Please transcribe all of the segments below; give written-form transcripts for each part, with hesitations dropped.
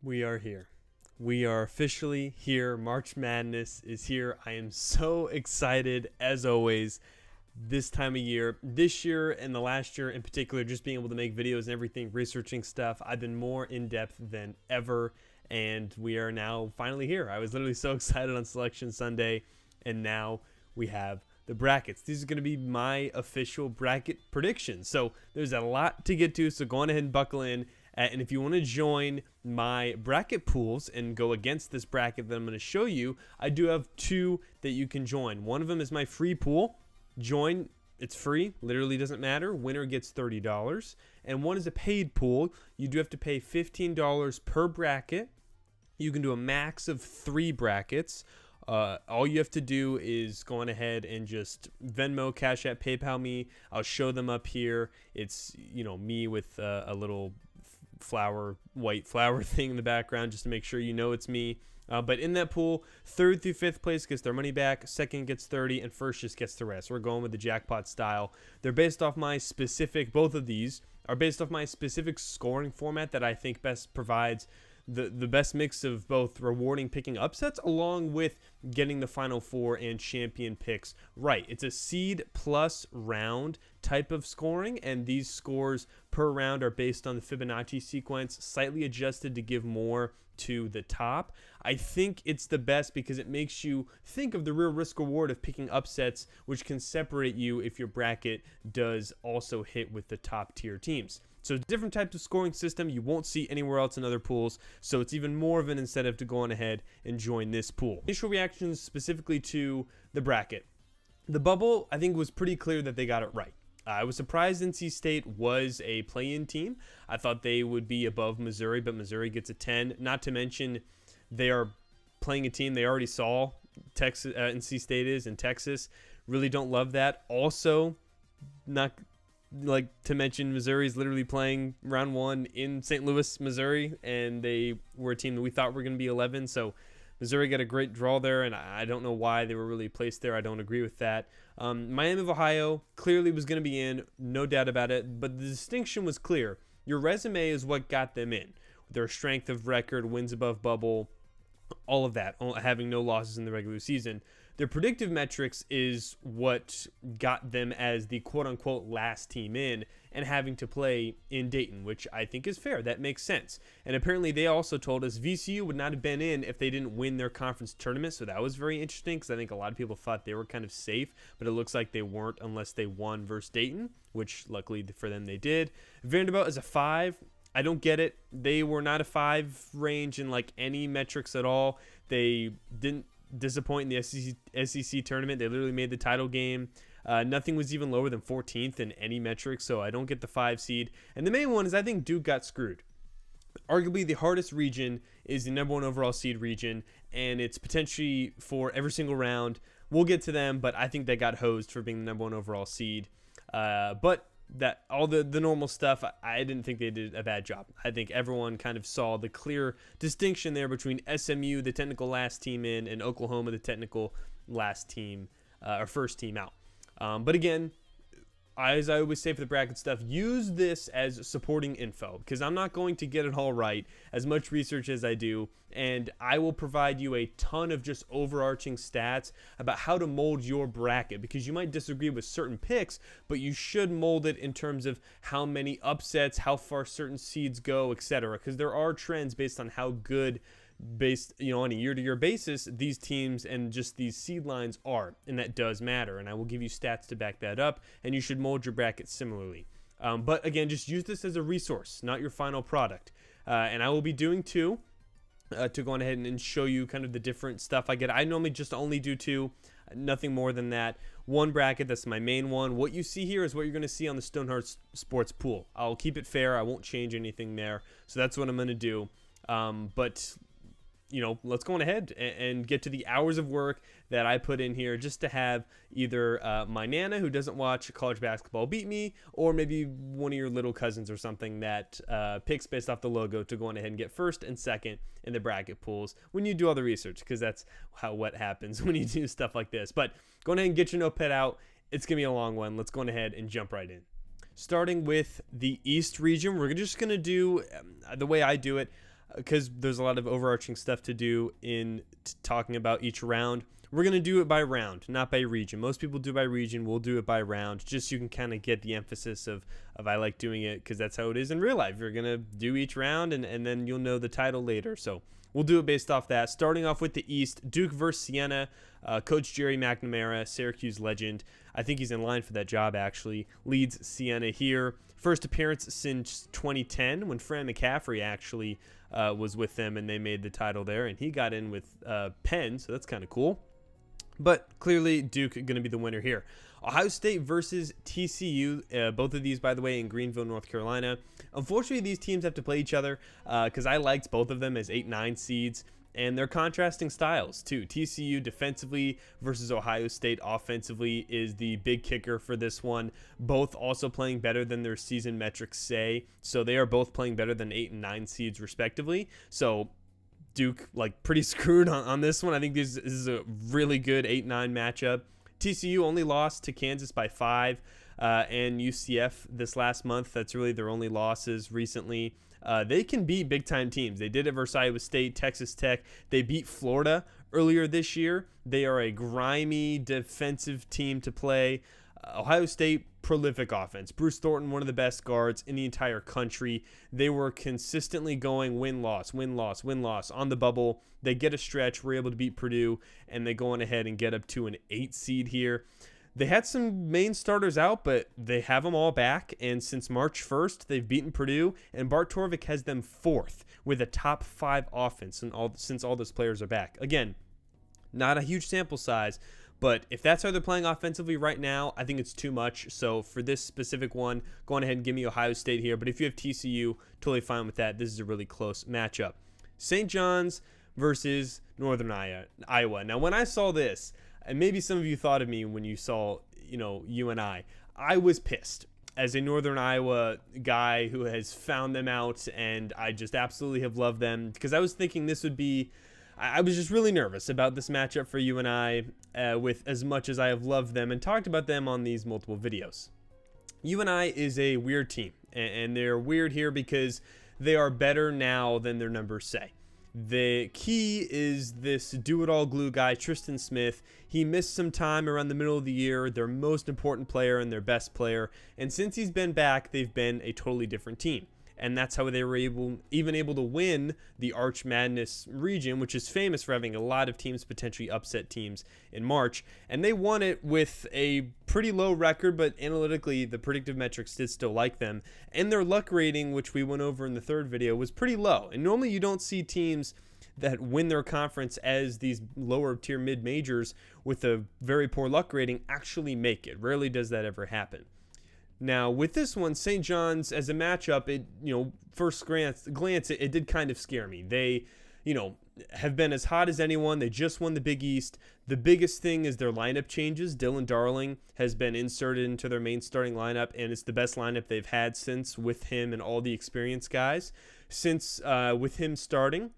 We are here. We are officially here. March Madness is here. I am so excited, as always, this time of year. This year and the last year in particular, just being able to make videos and everything, researching stuff, I've been more in-depth than ever, and we are now finally here. I was literally so excited on Selection Sunday, and now we have the brackets. These are going to be my official bracket predictions. So there's a lot to get to, so go on ahead and buckle in. And if you want to join my bracket pools and go against this bracket that I'm going to show you, I do have two that you can join. One of them is my free pool. Join. It's free. Literally doesn't matter. Winner gets $30. And one is a paid pool. You do have to pay $15 per bracket. You can do a max of 3 brackets. All you have to do is go on ahead and just Venmo, CashApp, PayPal me. I'll show them up here. It's, me with a little white flower thing in the background just to make sure you know it's me. But in that pool, 3rd through 5th place gets their money back, 2nd gets 30, and 1st just gets the rest. We're going with the jackpot style. They're based off both of these are based off my specific scoring format that I think best provides the best mix of both rewarding picking upsets along with getting the Final Four and champion picks right. It's a seed plus round type of scoring, and these scores per round are based on the Fibonacci sequence, slightly adjusted to give more to the top. I think it's the best because it makes you think of the real risk reward of picking upsets, which can separate you if your bracket does also hit with the top tier teams. So different types of scoring system you won't see anywhere else in other pools, so it's even more of an incentive to go on ahead and join this pool. Initial reactions specifically to the bracket. The bubble, I think, was pretty clear that they got it right. I was surprised NC State was a play-in team. I thought they would be above Missouri, but Missouri gets a 10. Not to mention they are playing a team they already saw Texas, NC State is in Texas. Really don't love that. Also, not like to mention Missouri is literally playing round 1 in St. Louis, Missouri, and they were a team that we thought were going to be 11. So Missouri got a great draw there, and I don't know why they were really placed there. I don't agree with that. Miami of Ohio clearly was going to be in, no doubt about it, but the distinction was clear. Your resume is what got them in. Their strength of record, wins above bubble, all of that, having no losses in the regular season. Their predictive metrics is what got them as the quote-unquote last team in and having to play in Dayton, which I think is fair. That makes sense. And apparently they also told us VCU would not have been in if they didn't win their conference tournament, so that was very interesting because I think a lot of people thought they were kind of safe, but it looks like they weren't unless they won versus Dayton, which luckily for them they did. Vanderbilt is a 5. I don't get it. They were not a 5 range in like any metrics at all. They didn't disappoint in the SEC tournament. They literally made the title game. Nothing was even lower than 14th in any metric, so I don't get the 5 seed. And the main one is I think Duke got screwed. Arguably the hardest region is the number 1 overall seed region, and it's potentially for every single round. We'll get to them, but I think they got hosed for being the number 1 overall seed. But that all the normal stuff, I didn't think they did a bad job. I think everyone kind of saw the clear distinction there between SMU, the technical last team in, and Oklahoma, the technical last team or first team out. But again, as I always say for the bracket stuff, use this as supporting info because I'm not going to get it all right, as much research as I do, and I will provide you a ton of just overarching stats about how to mold your bracket because you might disagree with certain picks, but you should mold it in terms of how many upsets, how far certain seeds go, etc. because there are trends based on how good based on a year-to-year basis these teams and just these seed lines are, and that does matter, and I will give you stats to back that up, and you should mold your bracket similarly. But again, just use this as a resource, not your final product, and I will be doing 2 to go on ahead and show you kind of the different stuff I get. I normally just only do 2, nothing more than that. 1 bracket, that's my main one. What you see here is what you're going to see on the Stoneheart Sports pool. I'll keep it fair. I won't change anything there, so that's what I'm going to do. But let's go on ahead and get to the hours of work that I put in here just to have either my Nana, who doesn't watch college basketball, beat me, or maybe one of your little cousins or something that picks based off the logo to go on ahead and get 1st and 2nd in the bracket pools when you do all the research, because that's what happens when you do stuff like this. But go on ahead and get your notepad out. It's going to be a long one. Let's go on ahead and jump right in. Starting with the East region, we're just going to do the way I do it. because there's a lot of overarching stuff to do in talking about each round. We're going to do it by round, not by region. Most people do by region. We'll do it by round, just so you can kind of get the emphasis of I like doing it because that's how it is in real life. You're going to do each round, and then you'll know the title later. So we'll do it based off that. Starting off with the East, Duke versus Siena. Coach Jerry McNamara, Syracuse legend. I think he's in line for that job, actually. Leads Siena here. First appearance since 2010 when Fran McCaffrey actually was with them, and they made the title there. And he got in with Penn, so that's kind of cool. But clearly, Duke going to be the winner here. Ohio State versus TCU. Both of these, by the way, in Greenville, North Carolina. Unfortunately, these teams have to play each other because I liked both of them as 8-9 seeds. And they're contrasting styles, too. TCU defensively versus Ohio State offensively is the big kicker for this one. Both also playing better than their season metrics say. So they are both playing better than 8 and 9 seeds, respectively. So Duke, pretty screwed on this one. I think this is a really good 8-9 matchup. TCU only lost to Kansas by 5 and UCF this last month. That's really their only losses recently. They can beat big-time teams. They did it versus Iowa State, Texas Tech. They beat Florida earlier this year. They are a grimy defensive team to play. Ohio State, prolific offense. Bruce Thornton, one of the best guards in the entire country. They were consistently going win-loss, win-loss, win-loss on the bubble. They get a stretch, were able to beat Purdue, and they go on ahead and get up to an 8 seed here. They had some main starters out, but they have them all back, and since March 1st, they've beaten Purdue, and Bart Torvik has them 4th with a top 5 offense since all those players are back. Again, not a huge sample size, but if that's how they're playing offensively right now, I think it's too much. So for this specific one, go on ahead and give me Ohio State here. But if you have TCU, totally fine with that. This is a really close matchup. St. John's versus Northern Iowa. Now, when I saw this, and maybe some of you thought of me when you saw, UNI, I was pissed. As a Northern Iowa guy who has found them out, and I just absolutely have loved them, because I was thinking this would be, I was just really nervous about this matchup for UNI with as much as I have loved them and talked about them on these multiple videos. UNI is a weird team, and they're weird here because they are better now than their numbers say. The key is this do-it-all glue guy, Tristan Smith. He missed some time around the middle of the year, their most important player and their best player. And since he's been back, they've been a totally different team. And that's how they were even able to win the Arch Madness region, which is famous for having a lot of teams potentially upset teams in March. And they won it with a pretty low record, but analytically, the predictive metrics did still like them. And their luck rating, which we went over in the third video, was pretty low. And normally you don't see teams that win their conference as these lower tier mid-majors with a very poor luck rating actually make it. Rarely does that ever happen. Now, with this one, St. John's as a matchup, first glance, it did kind of scare me. They, have been as hot as anyone. They just won the Big East. The biggest thing is their lineup changes. Dylan Darling has been inserted into their main starting lineup, and it's the best lineup they've had since, with him and all the experienced guys. Since with him starting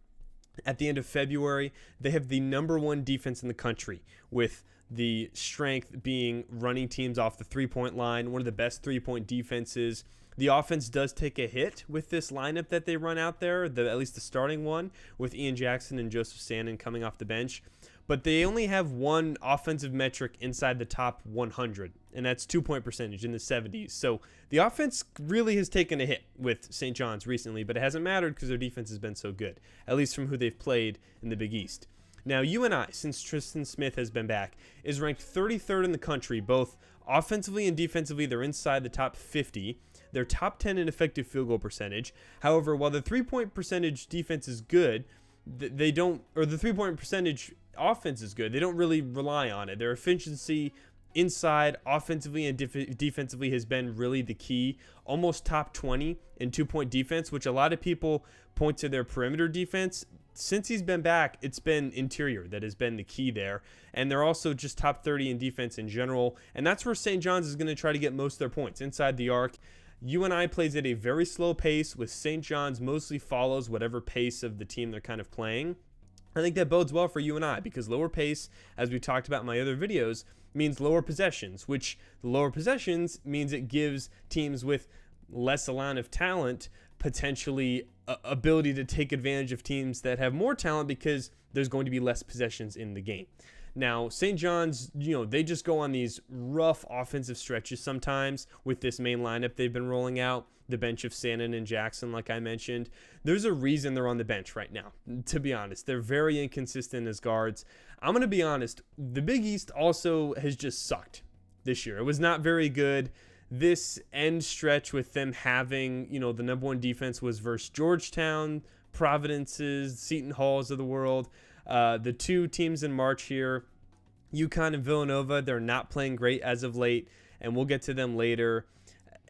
at the end of February, they have the #1 defense in the country, with the strength being running teams off the three-point line, one of the best three-point defenses. The offense does take a hit with this lineup that they run out there, at least the starting one, with Ian Jackson and Joseph Sandin coming off the bench. But they only have one offensive metric inside the top 100, and that's 2-point percentage in the 70s. So the offense really has taken a hit with St. John's recently, but it hasn't mattered because their defense has been so good, at least from who they've played in the Big East. Now, UNI, since Tristan Smith has been back, is ranked 33rd in the country, both offensively and defensively. They're inside the top 50. They're top 10 in effective field goal percentage. However, while the three-point percentage defense is good, the three-point percentage offense is good, they don't really rely on it. Their efficiency inside, offensively and defensively, has been really the key. Almost top 20 in two-point defense, which a lot of people point to their perimeter defense. Since he's been back, it's been interior that has been the key there. And they're also just top 30 in defense in general. And that's where St. John's is going to try to get most of their points, inside the arc. UNI plays at a very slow pace, with St. John's mostly follows whatever pace of the team they're kind of playing. I think that bodes well for UNI, because lower pace, as we talked about in my other videos, means lower possessions, which the lower possessions means it gives teams with less amount of talent potentially ability to take advantage of teams that have more talent because there's going to be less possessions in the game. Now, St. John's, they just go on these rough offensive stretches sometimes with this main lineup they've been rolling out, the bench of Sannon and Jackson, like I mentioned. There's a reason they're on the bench right now, to be honest. They're very inconsistent as guards. I'm going to be honest, the Big East also has just sucked this year. It was not very good. This end stretch with them having, the number one defense was versus Georgetown, Providence's, Seton Halls of the world. The two teams in March here, UConn and Villanova, they're not playing great as of late, and we'll get to them later.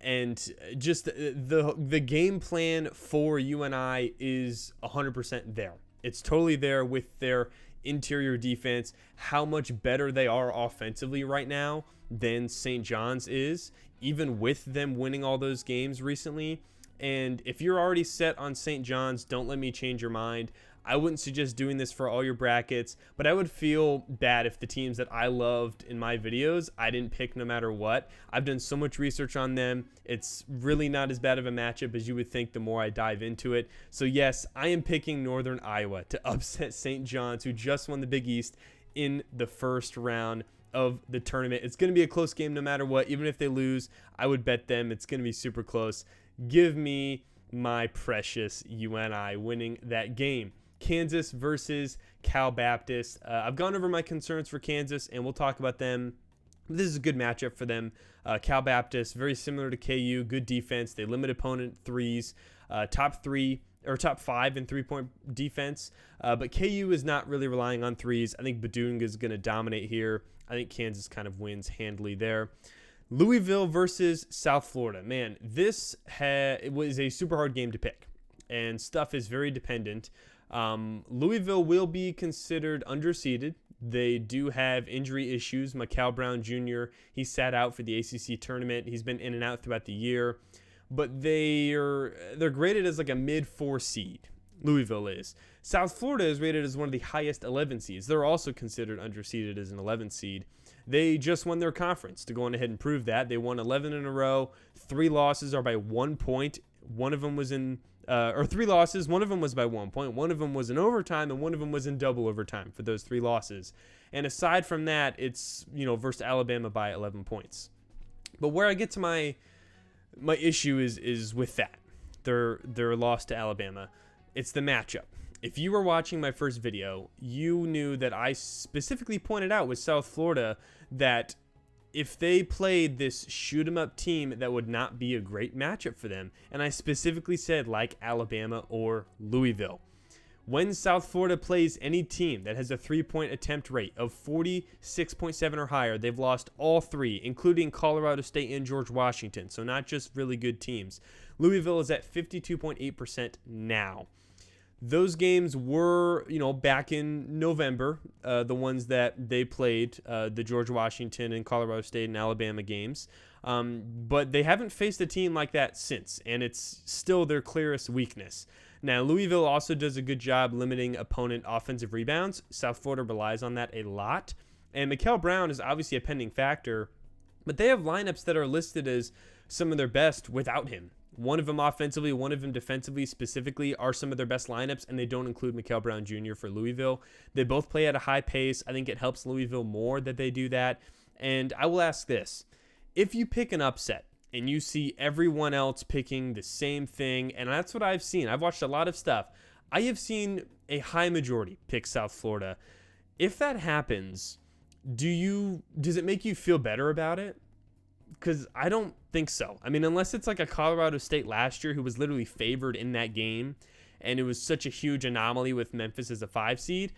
And just the game plan for UNI is 100% there. It's totally there with their interior defense, how much better they are offensively right now than St. John's is, even with them winning all those games recently. And if you're already set on St. John's, don't let me change your mind. I wouldn't suggest doing this for all your brackets, but I would feel bad if the teams that I loved in my videos, I didn't pick no matter what. I've done so much research on them. It's really not as bad of a matchup as you would think the more I dive into it. So yes, I am picking Northern Iowa to upset St. John's, who just won the Big East in the first round of the tournament. It's going to be a close game no matter what. Even if they lose, I would bet them it's going to be super close. Give me my precious UNI winning that game. Kansas versus Cal Baptist. I've gone over my concerns for Kansas, and we'll talk about them. This is a good matchup for them. Cal Baptist, very similar to KU, good defense. They limit opponent threes, top 5 in three-point defense. But KU is not really relying on threes. I think Badung is going to dominate here. I think Kansas kind of wins handily there. Louisville versus South Florida. Man, this was a super hard game to pick, and stuff is very dependent. Louisville will be considered underseeded. They do have injury issues. Mikal Brown Jr., he sat out for the ACC tournament. He's been in and out throughout the year, but they're graded as like a mid-4 seed. Louisville is. South Florida is rated as one of the highest 11 seeds. They're also considered underseeded as an 11 seed. They just won their conference to go on ahead and prove that. They won 11 in a row. 3 losses are by 1 point. One of them was in 3 losses. One of them was by 1 point. One of them was in overtime, and one of them was in double overtime for those 3 losses. And aside from that, it's versus Alabama by 11 points. But where I get to my issue is with that. Their loss to Alabama. It's the matchup. If you were watching my first video, you knew that I specifically pointed out with South Florida that if they played this shoot-'em-up team, that would not be a great matchup for them. And I specifically said like Alabama or Louisville. When South Florida plays any team that has a 3-point attempt rate of 46.7 or higher, they've lost all 3, including Colorado State and George Washington. So not just really good teams. Louisville is at 52.8% now. Those games were, back in November, the ones that they played, the George Washington and Colorado State and Alabama games. But they haven't faced a team like that since, and it's still their clearest weakness. Now, Louisville also does a good job limiting opponent offensive rebounds. South Florida relies on that a lot. And Mikal Brown is obviously a pending factor, but they have lineups that are listed as some of their best without him. One of them offensively, one of them defensively specifically are some of their best lineups, and they don't include Mikal Brown Jr. for Louisville. They both play at a high pace. I think it helps Louisville more that they do that. And I will ask this. If you pick an upset and you see everyone else picking the same thing, and that's what I've seen. I've watched a lot of stuff. I have seen a high majority pick South Florida. If that happens, does it make you feel better about it? Because I don't think so. I mean, unless it's like a Colorado State last year who was literally favored in that game, and it was such a huge anomaly with Memphis as a 5 seed,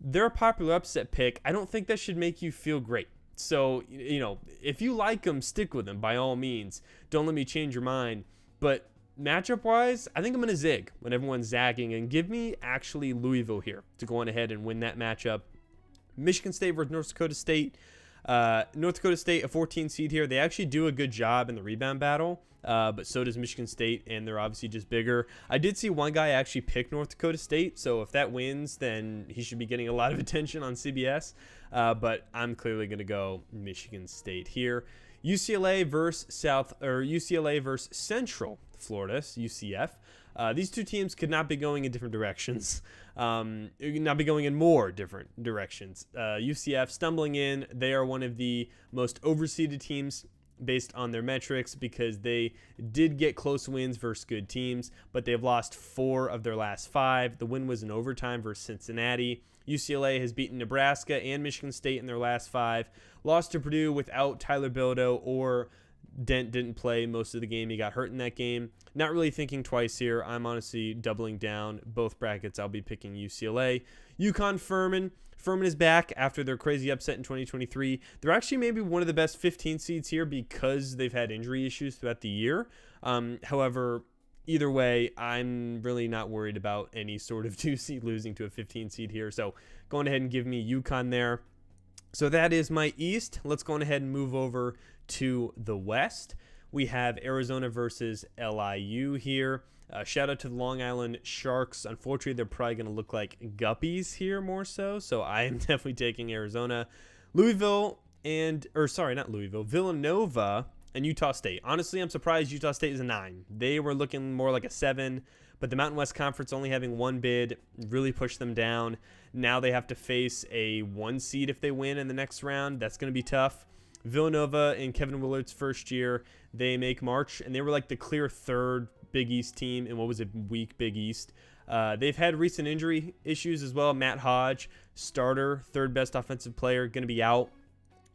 they're a popular upset pick. I don't think that should make you feel great. So, if you like them, stick with them by all means. Don't let me change your mind. But matchup-wise, I think I'm going to zig when everyone's zagging, and give me actually Louisville here to go on ahead and win that matchup. Michigan State versus North Dakota State. North Dakota State, a 14 seed here. They actually do a good job in the rebound battle, but so does Michigan State, and they're obviously just bigger. I did see one guy actually pick North Dakota State, so if that wins, then he should be getting a lot of attention on CBS, but I'm clearly going to go Michigan State here. UCLA versus Central Florida, UCF. These two teams could not be going in different directions. Not be going in more different directions. UCF stumbling in. They are one of the most overseeded teams based on their metrics because they did get close wins versus good teams, but they've lost 4 of their last 5. The win was in overtime versus Cincinnati. UCLA has beaten Nebraska and Michigan State in their last 5. Lost to Purdue without Tyler Bilodeau, or Dent didn't play most of the game. He got hurt in that game. Not really thinking twice here. I'm honestly doubling down. Both brackets, I'll be picking UCLA. UConn Furman. Furman is back after their crazy upset in 2023. They're actually maybe one of the best 15 seeds here because they've had injury issues throughout the year. However, either way, I'm really not worried about any sort of 2 seed losing to a 15 seed here. So going ahead and give me UConn there. So that is my East. Let's go ahead and move over to the West. We have Arizona versus LIU here. Shout out to the Long Island Sharks. Unfortunately, they're probably going to look like guppies here more so. So I am definitely taking Arizona. Villanova and Utah State. Honestly, I'm surprised Utah State is a 9. They were looking more like a 7, but the Mountain West Conference only having 1 bid really pushed them down. Now they have to face a 1 seed if they win in the next round. That's going to be tough. Villanova in Kevin Willard's first year, they make March, and they were like the clear 3rd Big East team in what was a weak Big East. They've had recent injury issues as well. Matt Hodge, starter, 3rd best offensive player, going to be out.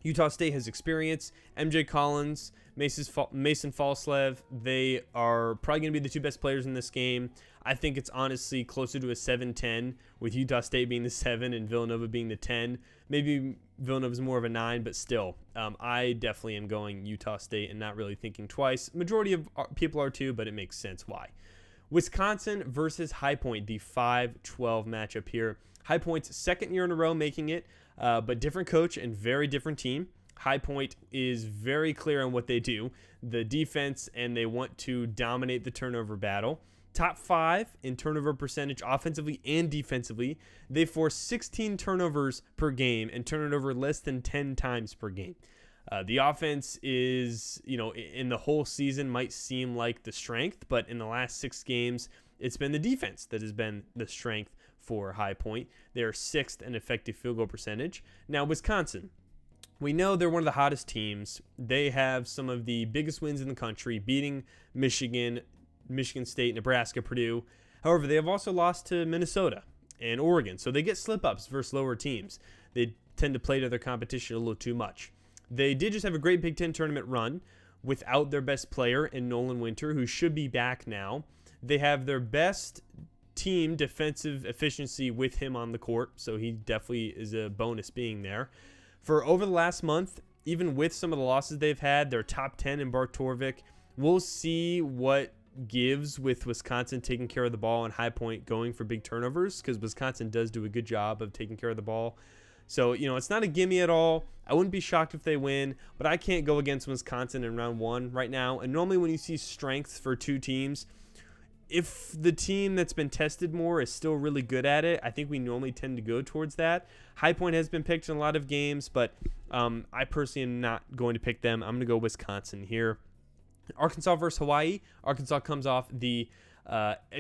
Utah State has experience. MJ Collins, Mason Falslev, they are probably going to be the 2 best players in this game. I think it's honestly closer to a 7-10 with Utah State being the 7 and Villanova being the 10. Maybe Villanova's more of a 9, but still, I definitely am going Utah State and not really thinking twice. Majority of people are too, but it makes sense why. Wisconsin versus High Point, the 5-12 matchup here. High Point's 2nd year in a row making it, but different coach and very different team. High Point is very clear on what they do, the defense, and they want to dominate the turnover battle. Top 5 in turnover percentage offensively and defensively. They force 16 turnovers per game and turn it over less than 10 times per game. The offense is, in the whole season might seem like the strength, but in the last 6 games, it's been the defense that has been the strength for High Point. They're 6th in effective field goal percentage. Now, Wisconsin. We know they're one of the hottest teams. They have some of the biggest wins in the country, beating Michigan State, Nebraska, Purdue. However, they have also lost to Minnesota and Oregon, so they get slip-ups versus lower teams. They tend to play to their competition a little too much. They did just have a great Big Ten tournament run without their best player in Nolan Winter, who should be back now. They have their best team defensive efficiency with him on the court, so he definitely is a bonus being there. For over the last month, even with some of the losses they've had, they're top 10 in Bart Torvik. We'll see what gives with Wisconsin taking care of the ball and High Point going for big turnovers, because Wisconsin does do a good job of taking care of the ball. So, it's not a gimme at all. I wouldn't be shocked if they win, but I can't go against Wisconsin in round 1 right now. And normally when you see strengths for 2 teams, if the team that's been tested more is still really good at it, I think we normally tend to go towards that. High Point has been picked in a lot of games, but I personally am not going to pick them. I'm going to go Wisconsin here. Arkansas versus Hawaii. Arkansas comes off the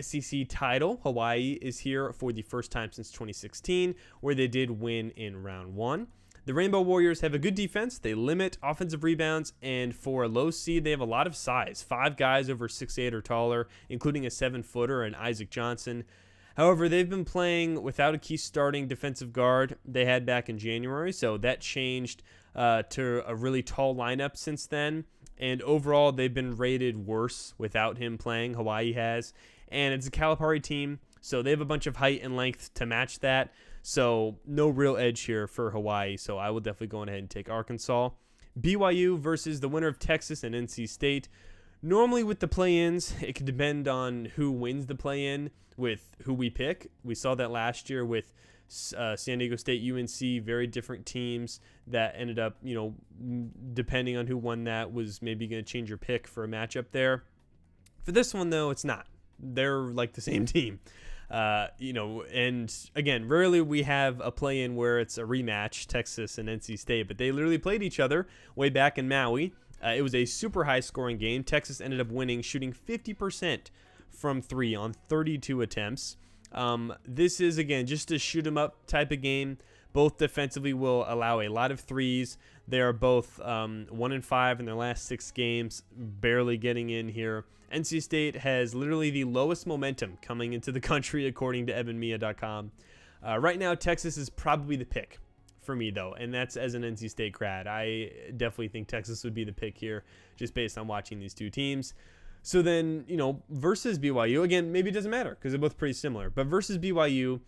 SEC title. Hawaii is here for the first time since 2016, where they did win in round 1. The Rainbow Warriors have a good defense. They limit offensive rebounds, and for a low seed, they have a lot of size. 5 guys over 6'8" or taller, including a 7-footer and Isaac Johnson. However, they've been playing without a key starting defensive guard they had back in January, so that changed to a really tall lineup since then. And overall, they've been rated worse without him playing. Hawaii has. And it's a Calipari team, so they have a bunch of height and length to match that. So no real edge here for Hawaii. So I will definitely go ahead and take Arkansas. BYU versus the winner of Texas and NC State. Normally with the play-ins, it can depend on who wins the play-in with who we pick. We saw that last year with San Diego State, UNC, very different teams that ended up, depending on who won that, was maybe going to change your pick for a matchup there. For this one, though, it's not. They're like the same team. And again, rarely we have a play-in where it's a rematch, Texas and NC State, but they literally played each other way back in Maui. It was a super high scoring game. Texas ended up winning, shooting 50% from 3 on 32 attempts. This is, again, just a shoot 'em up type of game. Both defensively will allow a lot of threes. They are both 1-5 in their last 6 games, barely getting in here. NC State has literally the lowest momentum coming into the country, according to evanmia.com. Right now, Texas is probably the pick for me, though, and that's as an NC State grad. I definitely think Texas would be the pick here, just based on watching these two teams. So then, versus BYU, again, maybe it doesn't matter because they're both pretty similar. But versus BYU,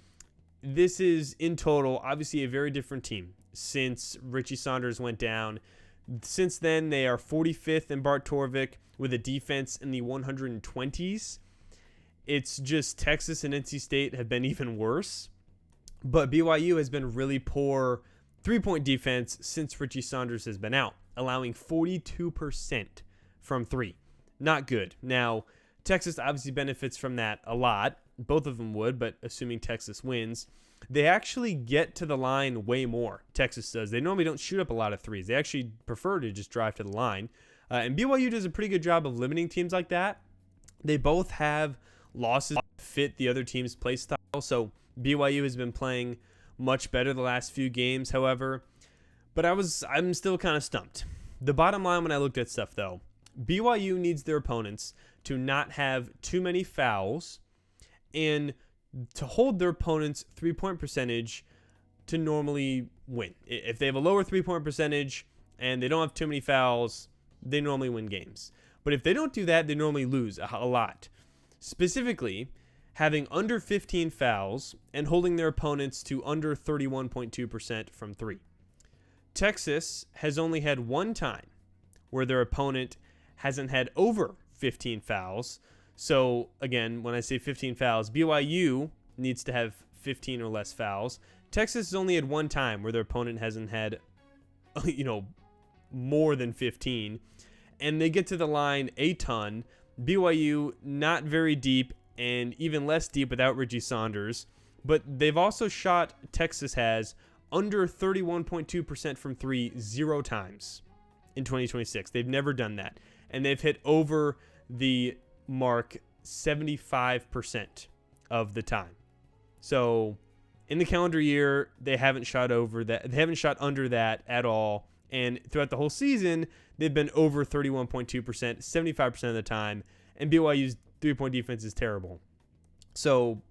this is in total obviously a very different team since Richie Saunders went down. Since then, they are 45th in Bart Torvik with a defense in the 120s. It's just Texas and NC State have been even worse. But BYU has been really poor three-point defense since Richie Saunders has been out, allowing 42% from 3. Not good. Now, Texas obviously benefits from that a lot. Both of them would, but assuming Texas wins, they actually get to the line way more. Texas does. They normally don't shoot up a lot of threes. They actually prefer to just drive to the line. And BYU does a pretty good job of limiting teams like that. They both have losses that fit the other team's play style. So BYU has been playing much better the last few games, however. But I'm still kind of stumped. The bottom line when I looked at stuff, though, BYU needs their opponents to not have too many fouls and to hold their opponent's three-point percentage to normally win. If they have a lower three-point percentage and they don't have too many fouls, they normally win games. But if they don't do that, they normally lose a lot. Specifically, having under 15 fouls and holding their opponents to under 31.2% from 3. Texas has only had one time where their opponent hasn't had over 15 fouls. So, again, when I say 15 fouls, BYU needs to have 15 or less fouls. Texas has only had one time where their opponent hasn't had, more than 15. And they get to the line a ton. BYU, not very deep, and even less deep without Richie Saunders. But they've also shot, Texas has, under 31.2% from 3 0 times in 2026. They've never done that. And they've hit over the mark 75% of the time. So in the calendar year, they haven't shot over that. They haven't shot under that at all. And throughout the whole season, they've been over 31.2%, 75% of the time. And BYU's three-point defense is terrible. So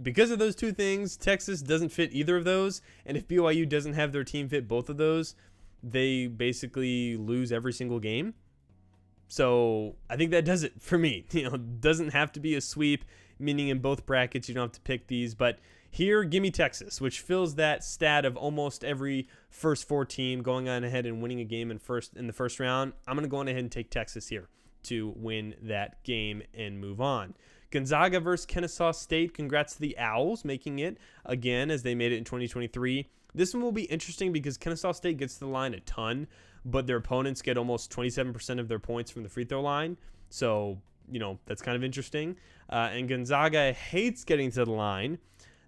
because of those two things, Texas doesn't fit either of those. And if BYU doesn't have their team fit both of those, they basically lose every single game. So I think that does it for me. It doesn't have to be a sweep, meaning in both brackets you don't have to pick these. But here, give me Texas, which fills that stat of almost every first 4 team going on ahead and winning a game in the first round. I'm going to go on ahead and take Texas here to win that game and move on. Gonzaga versus Kennesaw State. Congrats to the Owls making it again as they made it in 2023. This one will be interesting because Kennesaw State gets to the line a ton, but their opponents get almost 27% of their points from the free throw line. So, that's kind of interesting. And Gonzaga hates getting to the line.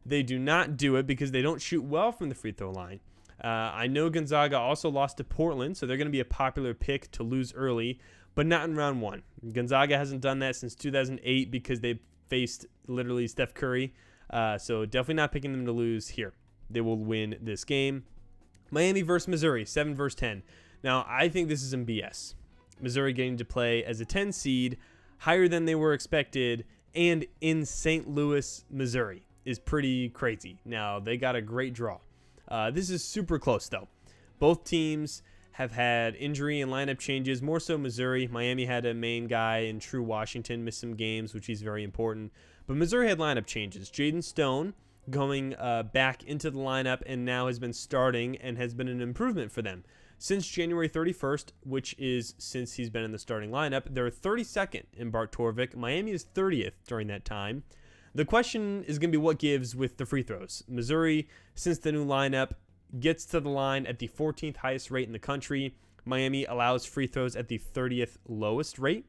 They do not do it because they don't shoot well from the free throw line. I know Gonzaga also lost to Portland, so they're going to be a popular pick to lose early, but not in round 1. Gonzaga hasn't done that since 2008 because they faced literally Steph Curry. So definitely not picking them to lose here. They will win this game. Miami versus Missouri, 7 versus 10. Now, I think this is some BS. Missouri getting to play as a 10 seed, higher than they were expected, and in St. Louis, Missouri is pretty crazy. Now, they got a great draw. This is super close, though. Both teams have had injury and lineup changes, more so Missouri. Miami had a main guy in True Washington, missed some games, which is very important. But Missouri had lineup changes. Jaden Stone going back into the lineup and now has been starting and has been an improvement for them. Since January 31st, which is since he's been in the starting lineup, they're 32nd in Bart Torvik. Miami is 30th during that time. The question is going to be what gives with the free throws. Missouri, since the new lineup, gets to the line at the 14th highest rate in the country. Miami allows free throws at the 30th lowest rate.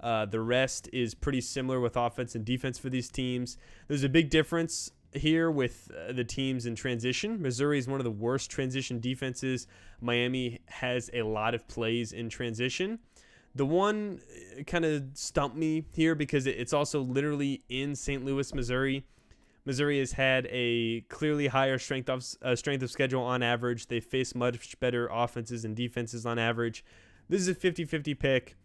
The rest is pretty similar with offense and defense for these teams. There's a big difference here with the teams in transition. Missouri is one of the worst transition defenses. Miami has a lot of plays in transition. The one kind of stumped me here because it's also literally in St. Louis, Missouri. Missouri has had a clearly higher strength of schedule on average. They face much better offenses and defenses on average. This is a 50-50 pick.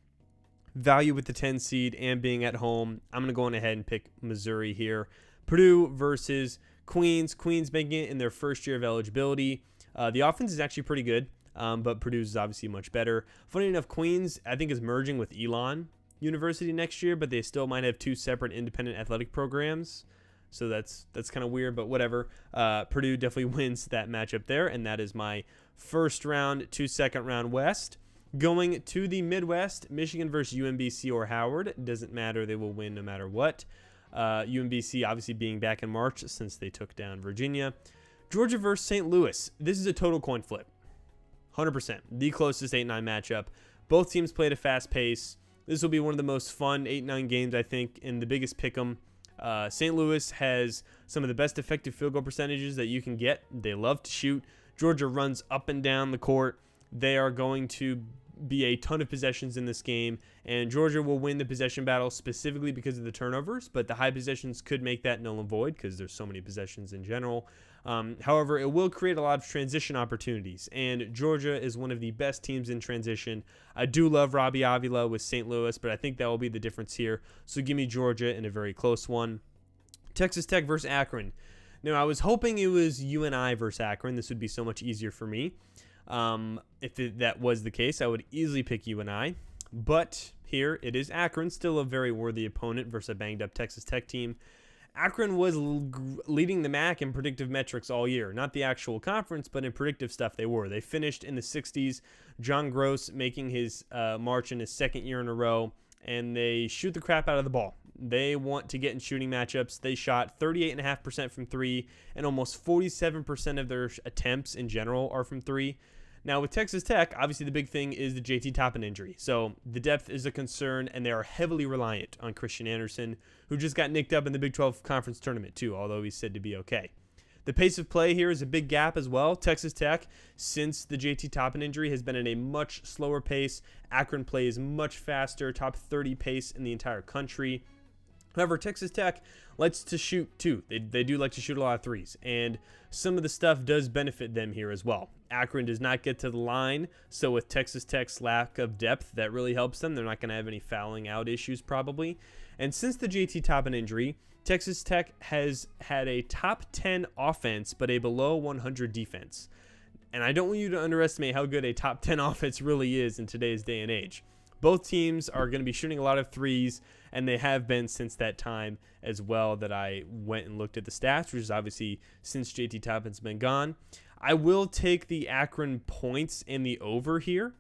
Value with the 10 seed and being at home. I'm going to go on ahead and pick Missouri here. Purdue versus Queens. Queens making it in their first year of eligibility. The offense is actually pretty good, but Purdue's is obviously much better. Funny enough, Queens, I think, is merging with Elon University next year, but they still might have two separate independent athletic programs. So that's kind of weird, but whatever. Purdue definitely wins that matchup there, and that is my first round to second round West. Going to the Midwest, Michigan versus UMBC or Howard. It doesn't matter. They will win no matter what. UMBC obviously being back in March since they took down Virginia. Georgia versus St. Louis. This is a total coin flip. 100%. The closest 8-9 matchup. Both teams played at a fast pace. This will be one of the most fun 8-9 games, I think, in the biggest pick'em. St. Louis has some of the best effective field goal percentages that you can get. They love to shoot. Georgia runs up and down the court. They are going to be a ton of possessions in this game, and Georgia will win the possession battle specifically because of the turnovers, but the high possessions could make that null and void because there's so many possessions in general. However, it will create a lot of transition opportunities, and Georgia is one of the best teams in transition. I do love Robbie Avila with St. Louis, but I think that will be the difference here. So give me Georgia in a very close one. Texas Tech versus Akron. Now, I was hoping it was UNI versus Akron. This would be so much easier for me. If that was the case, I would easily pick UNI. But here it is Akron, still a very worthy opponent versus a banged up Texas Tech team. Akron was leading the MAC in predictive metrics all year. Not the actual conference, but in predictive stuff they were. They finished in the 60s. John Gross making his march in his second year in a row, and they shoot the crap out of the ball. They want to get in shooting matchups. They shot 38.5% from three, and almost 47% of their attempts in general are from three. Now, with Texas Tech, obviously the big thing is the JT Toppin injury. So the depth is a concern, and they are heavily reliant on Christian Anderson, who just got nicked up in the Big 12 Conference Tournament too, although he's said to be okay. The pace of play here is a big gap as well. Texas Tech, since the JT Toppin injury, has been at a much slower pace. Akron plays much faster, top 30 pace in the entire country. However, Texas Tech likes to shoot too. They do like to shoot a lot of threes, and some of the stuff does benefit them here as well. Akron does not get to the line, so with Texas Tech's lack of depth, that really helps them. They're not going to have any fouling out issues probably. And since the JT Toppin injury, Texas Tech has had a top 10 offense but a below 100 defense. And I don't want you to underestimate how good a top 10 offense really is in today's day and age. Both teams are going to be shooting a lot of threes, and they have been since that time as well that I went and looked at the stats, which is obviously since JT Toppin's been gone. I will take the Akron points and the over here.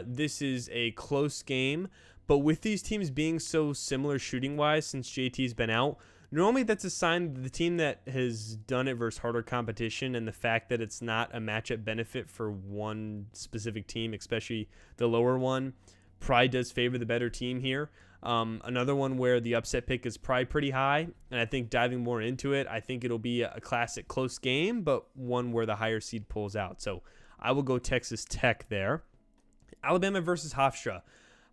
This is a close game, but with these teams being so similar shooting-wise since JT's been out, normally that's a sign that the team that has done it versus harder competition, and the fact that it's not a matchup benefit for one specific team, especially the lower one, probably does favor the better team here. Another one where the upset pick is probably pretty high, and I think diving more into it, I think it'll be a classic close game, but one where the higher seed pulls out. So I will go Texas Tech there. Alabama versus Hofstra.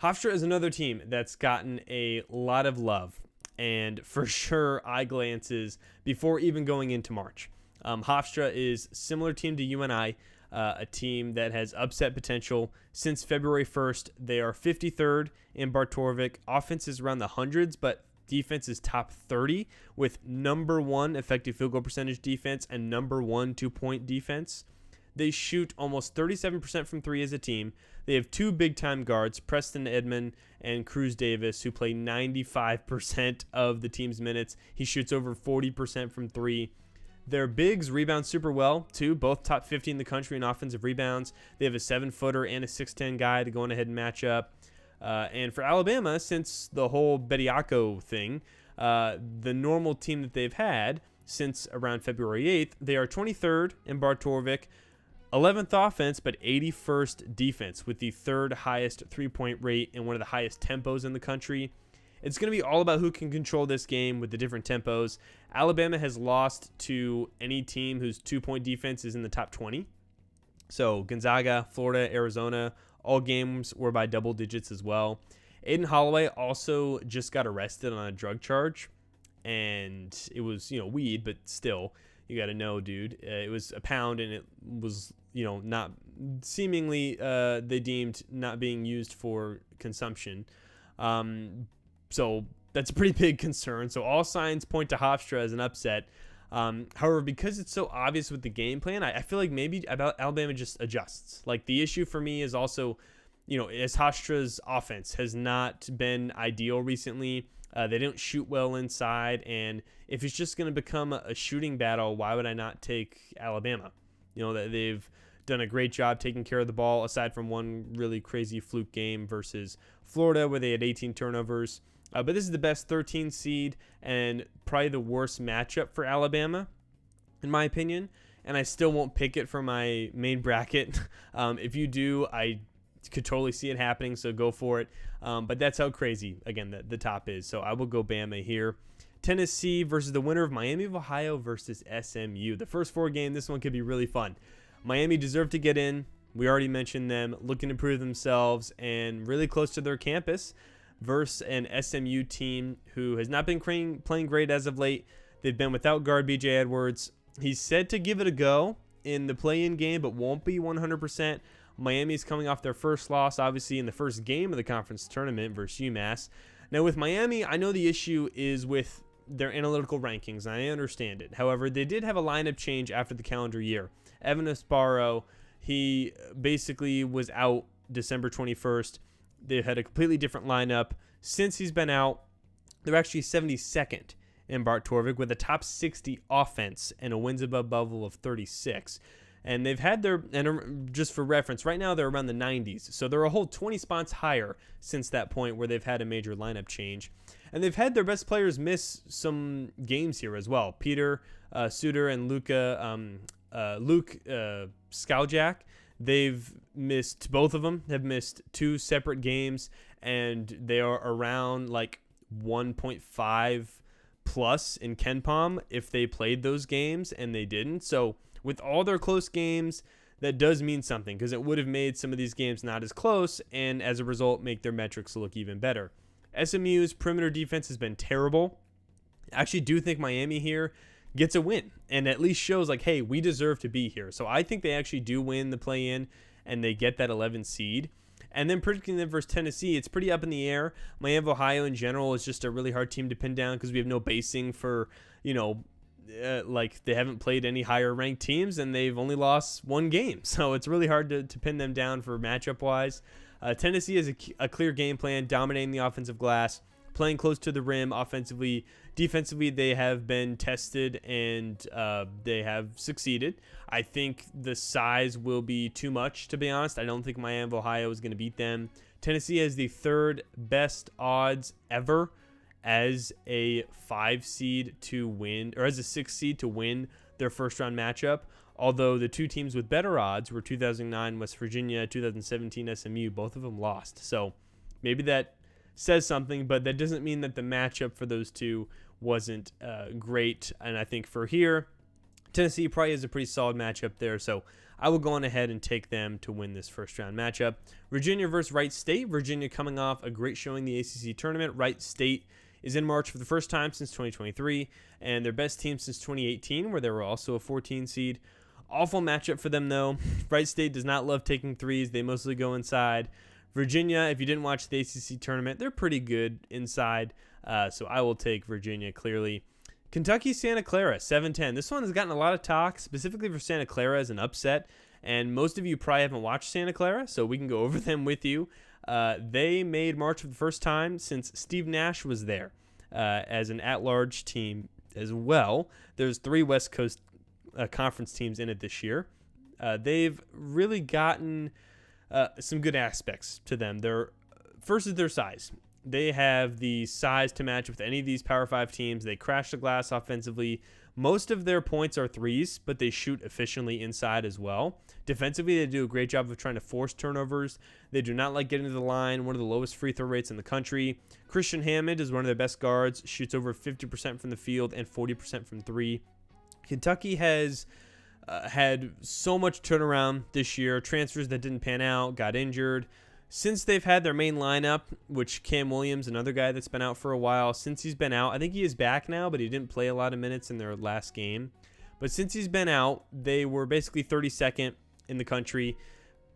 Hofstra is another team that's gotten a lot of love, and for sure eye glances before even going into March. Hofstra is similar team to UNI, a team that has upset potential. Since February 1st, they are 53rd in Bartorvik. Offense is around the hundreds, but defense is top 30 with number 1 effective field goal percentage defense and number 1 2-point defense. They shoot almost 37% from three as a team. They have two big-time guards, Preston Edmond and Cruz Davis, who play 95% of the team's minutes. He shoots over 40% from three. Their bigs rebound super well, too, both top 50 in the country in offensive rebounds. They have a 7-footer and a 6'10 guy to go on ahead and match up. And for Alabama, since the whole Bediako thing, the normal team that they've had since around February 8th, they are 23rd in Bartorvik, 11th offense, but 81st defense, with the third highest three-point rate and one of the highest tempos in the country. it's going to be all about who can control this game with the different tempos. Alabama has lost to any team whose 2-point defense is in the top 20. So Gonzaga, Florida, Arizona, all games were by double digits as well. Aiden Holloway also just got arrested on a drug charge, and it was, weed, but still, you got to know, dude, it was a pound, and it was, not seemingly they deemed not being used for consumption. So that's a pretty big concern. So all signs point to Hofstra as an upset. However, because it's so obvious with the game plan, I feel like maybe Alabama just adjusts. Like, the issue for me is also, as Hofstra's offense has not been ideal recently. They don't shoot well inside, and if it's just going to become a shooting battle, why would I not take Alabama? That they've done a great job taking care of the ball, aside from one really crazy fluke game versus Florida where they had 18 turnovers. But this is the best 13 seed and probably the worst matchup for Alabama, in my opinion. And I still won't pick it for my main bracket. If you do, I could totally see it happening, so go for it. But that's how crazy, again, the top is. So I will go Bama here. Tennessee versus the winner of Miami of Ohio versus SMU. The first 4 game, this one could be really fun. Miami deserved to get in. We already mentioned them looking to prove themselves and really close to their campus versus an SMU team who has not been playing great as of late. They've been without guard BJ Edwards. He's said to give it a go in the play-in game, but won't be 100%. Miami's coming off their first loss, obviously, in the first game of the conference tournament versus UMass. Now, with Miami, I know the issue is with their analytical rankings, and I understand it. However, they did have a lineup change after the calendar year. Evan Esparro, he basically was out December 21st. They had a completely different lineup. Since he's been out, they're actually 72nd in Bart Torvik with a top 60 offense and a wins above bubble of 36. And they've had and just for reference, right now they're around the 90s. So they're a whole 20 spots higher since that point where they've had a major lineup change. And they've had their best players miss some games here as well. Peter Suter and Luke Skaljak. They've missed, both of them have missed 2 separate games, and they are around like 1.5 plus in KenPom if they played those games, and they didn't. So with all their close games, that does mean something, because it would have made some of these games not as close, and as a result, make their metrics look even better. SMU's perimeter defense has been terrible. I actually do think Miami here gets a win and at least shows like, hey, we deserve to be here. So I think they actually do win the play-in and they get that 11 seed. And then predicting them versus Tennessee, it's pretty up in the air. Miami of Ohio in general is just a really hard team to pin down because we have no basing for, like they haven't played any higher ranked teams and they've only lost 1 game. So it's really hard to pin them down for matchup wise. Tennessee has a clear game plan, dominating the offensive glass, playing close to the rim offensively. Defensively, they have been tested and they have succeeded. I think the size will be too much, to be honest. I don't think Miami of Ohio is going to beat them. Tennessee has the 3rd best odds ever as a 5 seed to win, or as a 6 seed to win their first round matchup. Although the 2 teams with better odds were 2009 West Virginia, 2017 SMU. Both of them lost. So maybe that says something, but that doesn't mean that the matchup for those 2 wasn't great. And I think for here, Tennessee probably is a pretty solid matchup there. So I will go on ahead and take them to win this first round matchup. Virginia versus Wright State. Virginia coming off a great showing in the ACC tournament. Wright State is in March for the first time since 2023, and their best team since 2018, where they were also a 14 seed. Awful matchup for them, though. Wright State does not love taking threes. They mostly go inside. Virginia, if you didn't watch the ACC tournament, they're pretty good inside. So I will take Virginia clearly. Kentucky, Santa Clara, 7-10. This one has gotten a lot of talk, specifically for Santa Clara as an upset. And most of you probably haven't watched Santa Clara, so we can go over them with you. They made March for the first time since Steve Nash was there as an at-large team as well. There's 3 West Coast conference teams in it this year. They've really gotten some good aspects to them. First is their size. They have the size to match with any of these Power 5 teams. They crash the glass offensively. Most of their points are threes, but they shoot efficiently inside as well. Defensively, they do a great job of trying to force turnovers. They do not like getting to the line, one of the lowest free throw rates in the country. Christian Hammond is one of their best guards, shoots over 50% from the field and 40% from three. Kentucky has had so much turnaround this year. Transfers that didn't pan out, got injured. Since they've had their main lineup, which Cam Williams, another guy that's been out for a while, since he's been out, I think he is back now, but he didn't play a lot of minutes in their last game. But since he's been out, they were basically 32nd in the country,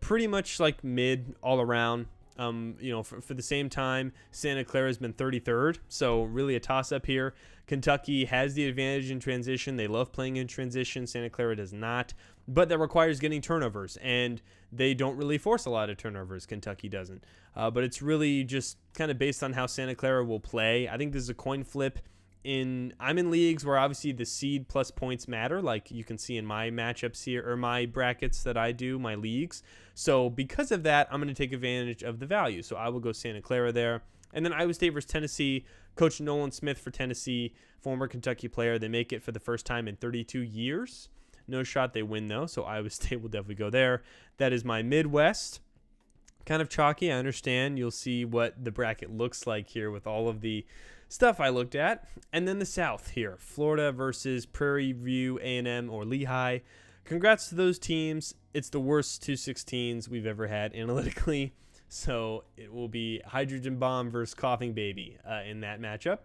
pretty much like mid all around. For the same time, Santa Clara has been 33rd, so really a toss-up here. Kentucky has the advantage in transition. They love playing in transition. Santa Clara does not, but that requires getting turnovers, and they don't really force a lot of turnovers. Kentucky doesn't, but it's really just kind of based on how Santa Clara will play. I think this is a coin flip. I'm in leagues where obviously the seed plus points matter, like you can see in my matchups here, or my brackets that I do, my leagues. So because of that, I'm going to take advantage of the value. So I will go Santa Clara there. And then Iowa State versus Tennessee. Coach Nolan Smith for Tennessee, former Kentucky player. They make it for the first time in 32 years. No shot they win, though, so Iowa State will definitely go there. That is my Midwest. Kind of chalky, I understand. You'll see what the bracket looks like here with all of the stuff I looked at. And then the South here, Florida versus Prairie View, A&M, or Lehigh. Congrats to those teams. It's the worst 2-16s we've ever had analytically. So it will be Hydrogen Bomb versus Coughing Baby in that matchup.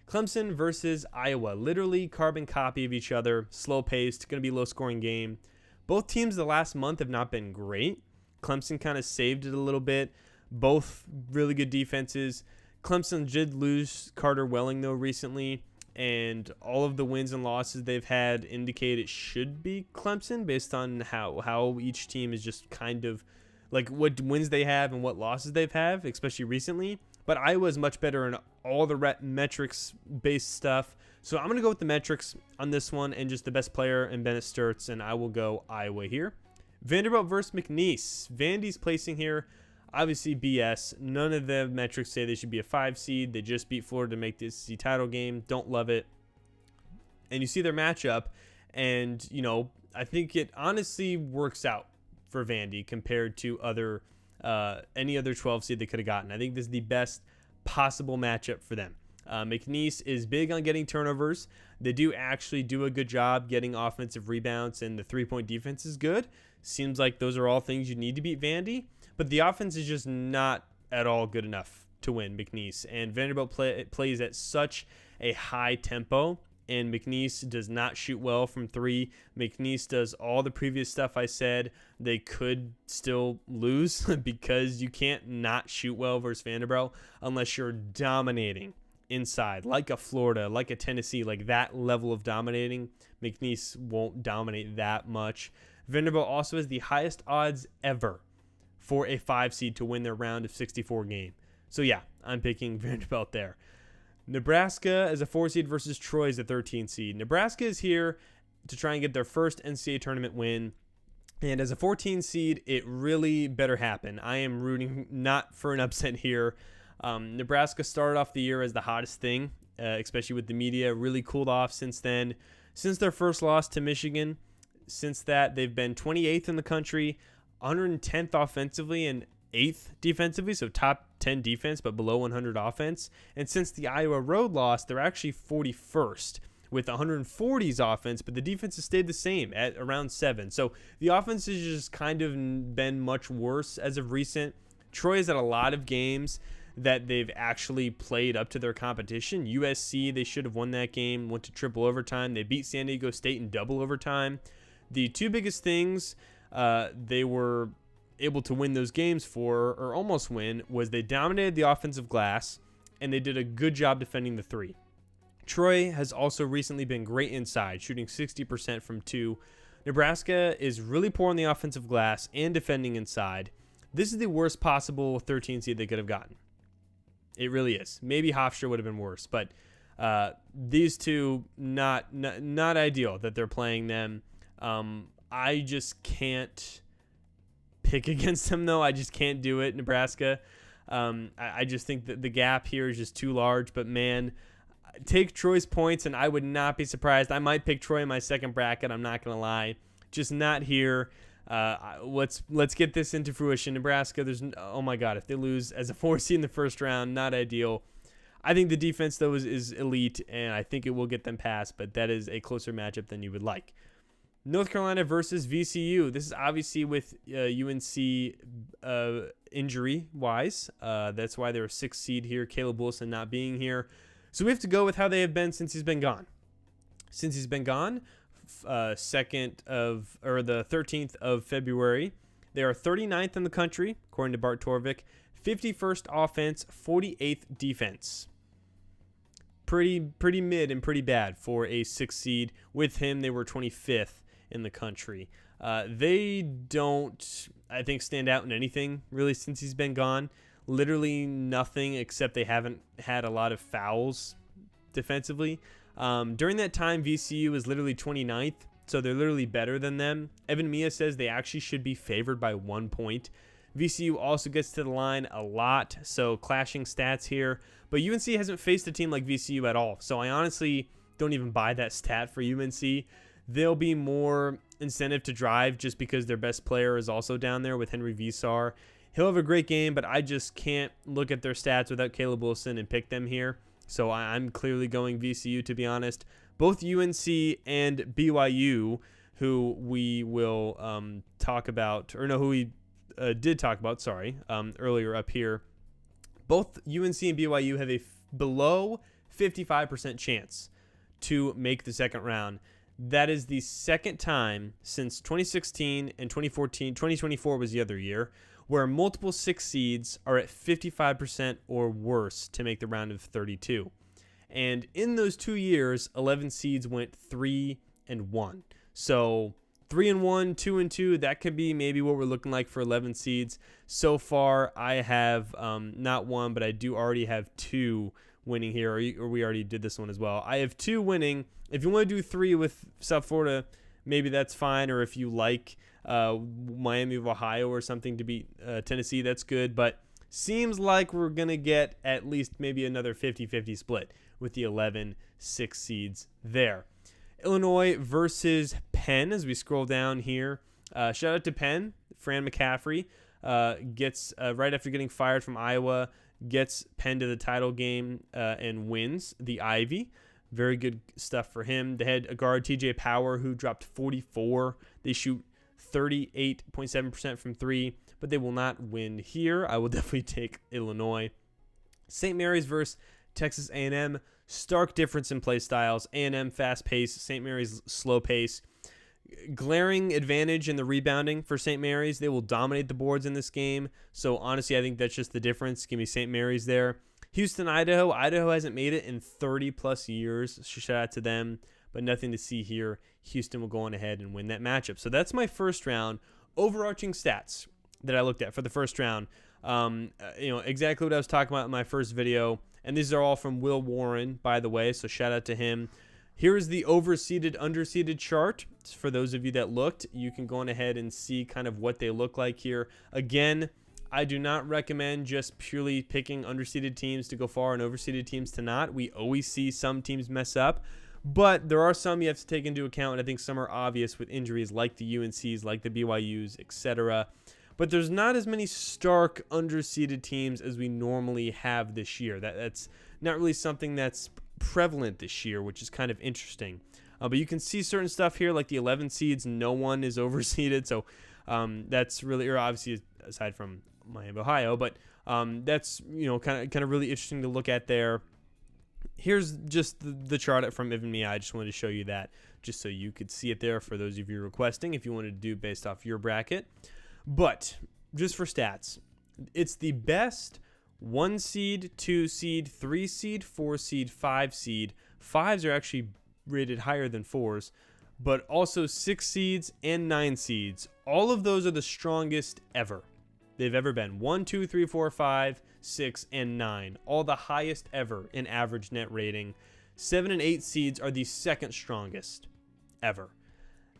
Clemson versus Iowa. Literally carbon copy of each other. Slow paced. Going to be a low scoring game. Both teams the last month have not been great. Clemson kind of saved it a little bit. Both really good defenses. Clemson did lose Carter Welling, though, recently, and all of the wins and losses they've had indicate it should be Clemson based on how each team is just kind of like what wins they have and what losses they've had, especially recently. But Iowa is much better in all the metrics-based stuff. So I'm going to go with the metrics on this one and just the best player and Bennett Sturts, and I will go Iowa here. Vanderbilt versus McNeese. Vandy's placing here. Obviously, BS. None of the metrics say they should be a 5 seed. They just beat Florida to make this the title game. Don't love it. And you see their matchup, and, I think it honestly works out for Vandy compared to any other 12 seed they could have gotten. I think this is the best possible matchup for them. McNeese is big on getting turnovers. They do actually do a good job getting offensive rebounds, and the three-point defense is good. Seems like those are all things you need to beat Vandy, but the offense is just not at all good enough to win McNeese. And Vanderbilt plays at such a high tempo, and McNeese does not shoot well from three. McNeese does all the previous stuff I said. They could still lose because you can't not shoot well versus Vanderbilt unless you're dominating inside, like a Florida, like a Tennessee, like that level of dominating. McNeese won't dominate that much. Vanderbilt also has the highest odds ever for a 5 seed to win their round of 64 game. So yeah, I'm picking Vanderbilt there. Nebraska as a 4 seed versus Troy as a 13 seed. Nebraska is here to try and get their first NCAA tournament win. And as a 14 seed, it really better happen. I am rooting not for an upset here. Nebraska started off the year as the hottest thing, especially with the media. Really cooled off since then. Since their first loss to Michigan, since that, they've been 28th in the country, 110th offensively, and 8th defensively, so top 10 defense, but below 100 offense. And since the Iowa road loss, they're actually 41st with 140s offense, but the defense has stayed the same at around 7. So the offense has just kind of been much worse as of recent. Troy has had a lot of games that they've actually played up to their competition. USC, they should have won that game, went to triple overtime. They beat San Diego State in double overtime. The two biggest things they were able to win those games for, or almost win, was they dominated the offensive glass, and they did a good job defending the three. Troy has also recently been great inside, shooting 60% from 2. Nebraska is really poor on the offensive glass and defending inside. This is the worst possible 13 seed they could have gotten. It really is. Maybe Hofstra would have been worse, but these two, not ideal that they're playing them. I just can't pick against them, though. I just can't do it, Nebraska. I just think that the gap here is just too large. But, man, take Troy's points, and I would not be surprised. I might pick Troy in my second bracket. I'm not going to lie. Just not here. Let's get this into fruition. Nebraska, oh my God, if they lose as a 4 seed in the first round, not ideal. I think the defense, though, is elite, and I think it will get them past, but that is a closer matchup than you would like. North Carolina versus VCU. This is obviously with UNC injury-wise. That's why they're a 6th seed here, Caleb Wilson not being here. So we have to go with how they have been since he's been gone. Since he's been gone, the 13th of February, they are 39th in the country, according to Bart Torvik. 51st offense, 48th defense. Pretty mid and pretty bad for a 6th seed. With him, they were 25th in the country. They don't, I think, stand out in anything really since he's been gone. Literally nothing, except they haven't had a lot of fouls defensively. During that time, VCU is literally 29th, so they're literally better than them. Evan Mia says they actually should be favored by 1 point. VCU also gets to the line a lot, so clashing stats here. But UNC hasn't faced a team like VCU at all, so I honestly don't even buy that stat for UNC. There'll be more incentive to drive just because their best player is also down there with Henry Visar. He'll have a great game, but I just can't look at their stats without Caleb Wilson and pick them here. So I'm clearly going VCU, to be honest. Both UNC and BYU, who we will talk about, or no, who we did talk about, earlier up here. Both UNC and BYU have a below 55% chance to make the second round. That is the second time since 2016 and 2014. 2024 was the other year, where multiple 6 seeds are at 55% or worse to make the round of 32. And in those 2 years, 11 seeds went 3-1. So 3-1, 2-2, that could be maybe what we're looking like for 11 seeds. So far, I have not one, but I do already have 2 winning here, or we already did this one as well. I have 2 winning. If you want to do 3 with South Florida, maybe that's fine. Or if you like Miami of Ohio or something to beat Tennessee, that's good. But seems like we're going to get at least maybe another 50-50 split with the 11 6 seeds there. Illinois versus Penn as we scroll down here. Shout out to Penn. Fran McCaffrey gets, right after getting fired from Iowa, gets Penn to the title game and wins the Ivy. Very good stuff for him. They had a guard, TJ Power, who dropped 44. They shoot 38.7% from 3, but they will not win here. I will definitely take Illinois. St. Mary's versus Texas A&M. Stark difference in play styles. A&M fast pace, St. Mary's slow pace. Glaring advantage in the rebounding for St. Mary's. They will dominate the boards in this game. So honestly, I think that's just the difference. Give me St. Mary's there. Houston, Idaho. Idaho hasn't made it in 30 plus years. So shout out to them, but nothing to see here. Houston will go on ahead and win that matchup. So that's my first round. Overarching stats that I looked at for the first round. Exactly what I was talking about in my first video. And these are all from Will Warren, by the way. So shout out to him. Here's the overseeded, underseeded chart. For those of you that looked, you can go on ahead and see kind of what they look like here. Again, I do not recommend just purely picking underseeded teams to go far and overseeded teams to not. We always see some teams mess up, but there are some you have to take into account, and I think some are obvious with injuries like the UNCs, like the BYUs, etc. But there's not as many stark underseeded teams as we normally have this year. That's not really something that's prevalent this year, which is kind of interesting. But you can see certain stuff here, like the 11 seeds, no one is overseeded. So that's really, or obviously aside from Miami, Ohio, but that's kind of really interesting to look at there. Here's just the chart from Evan Mia. I just wanted to show you that just so you could see it there for those of you requesting if you wanted to do based off your bracket. But just for stats, it's the best 1 seed, 2 seed, 3 seed, 4 seed, 5 seed. 5s are actually rated higher than 4s, but also 6 seeds and 9 seeds. All of those are the strongest ever they've ever been. 1, 2, 3, 4, 5, 6, and 9. All the highest ever in average net rating. 7 and 8 seeds are the second strongest ever.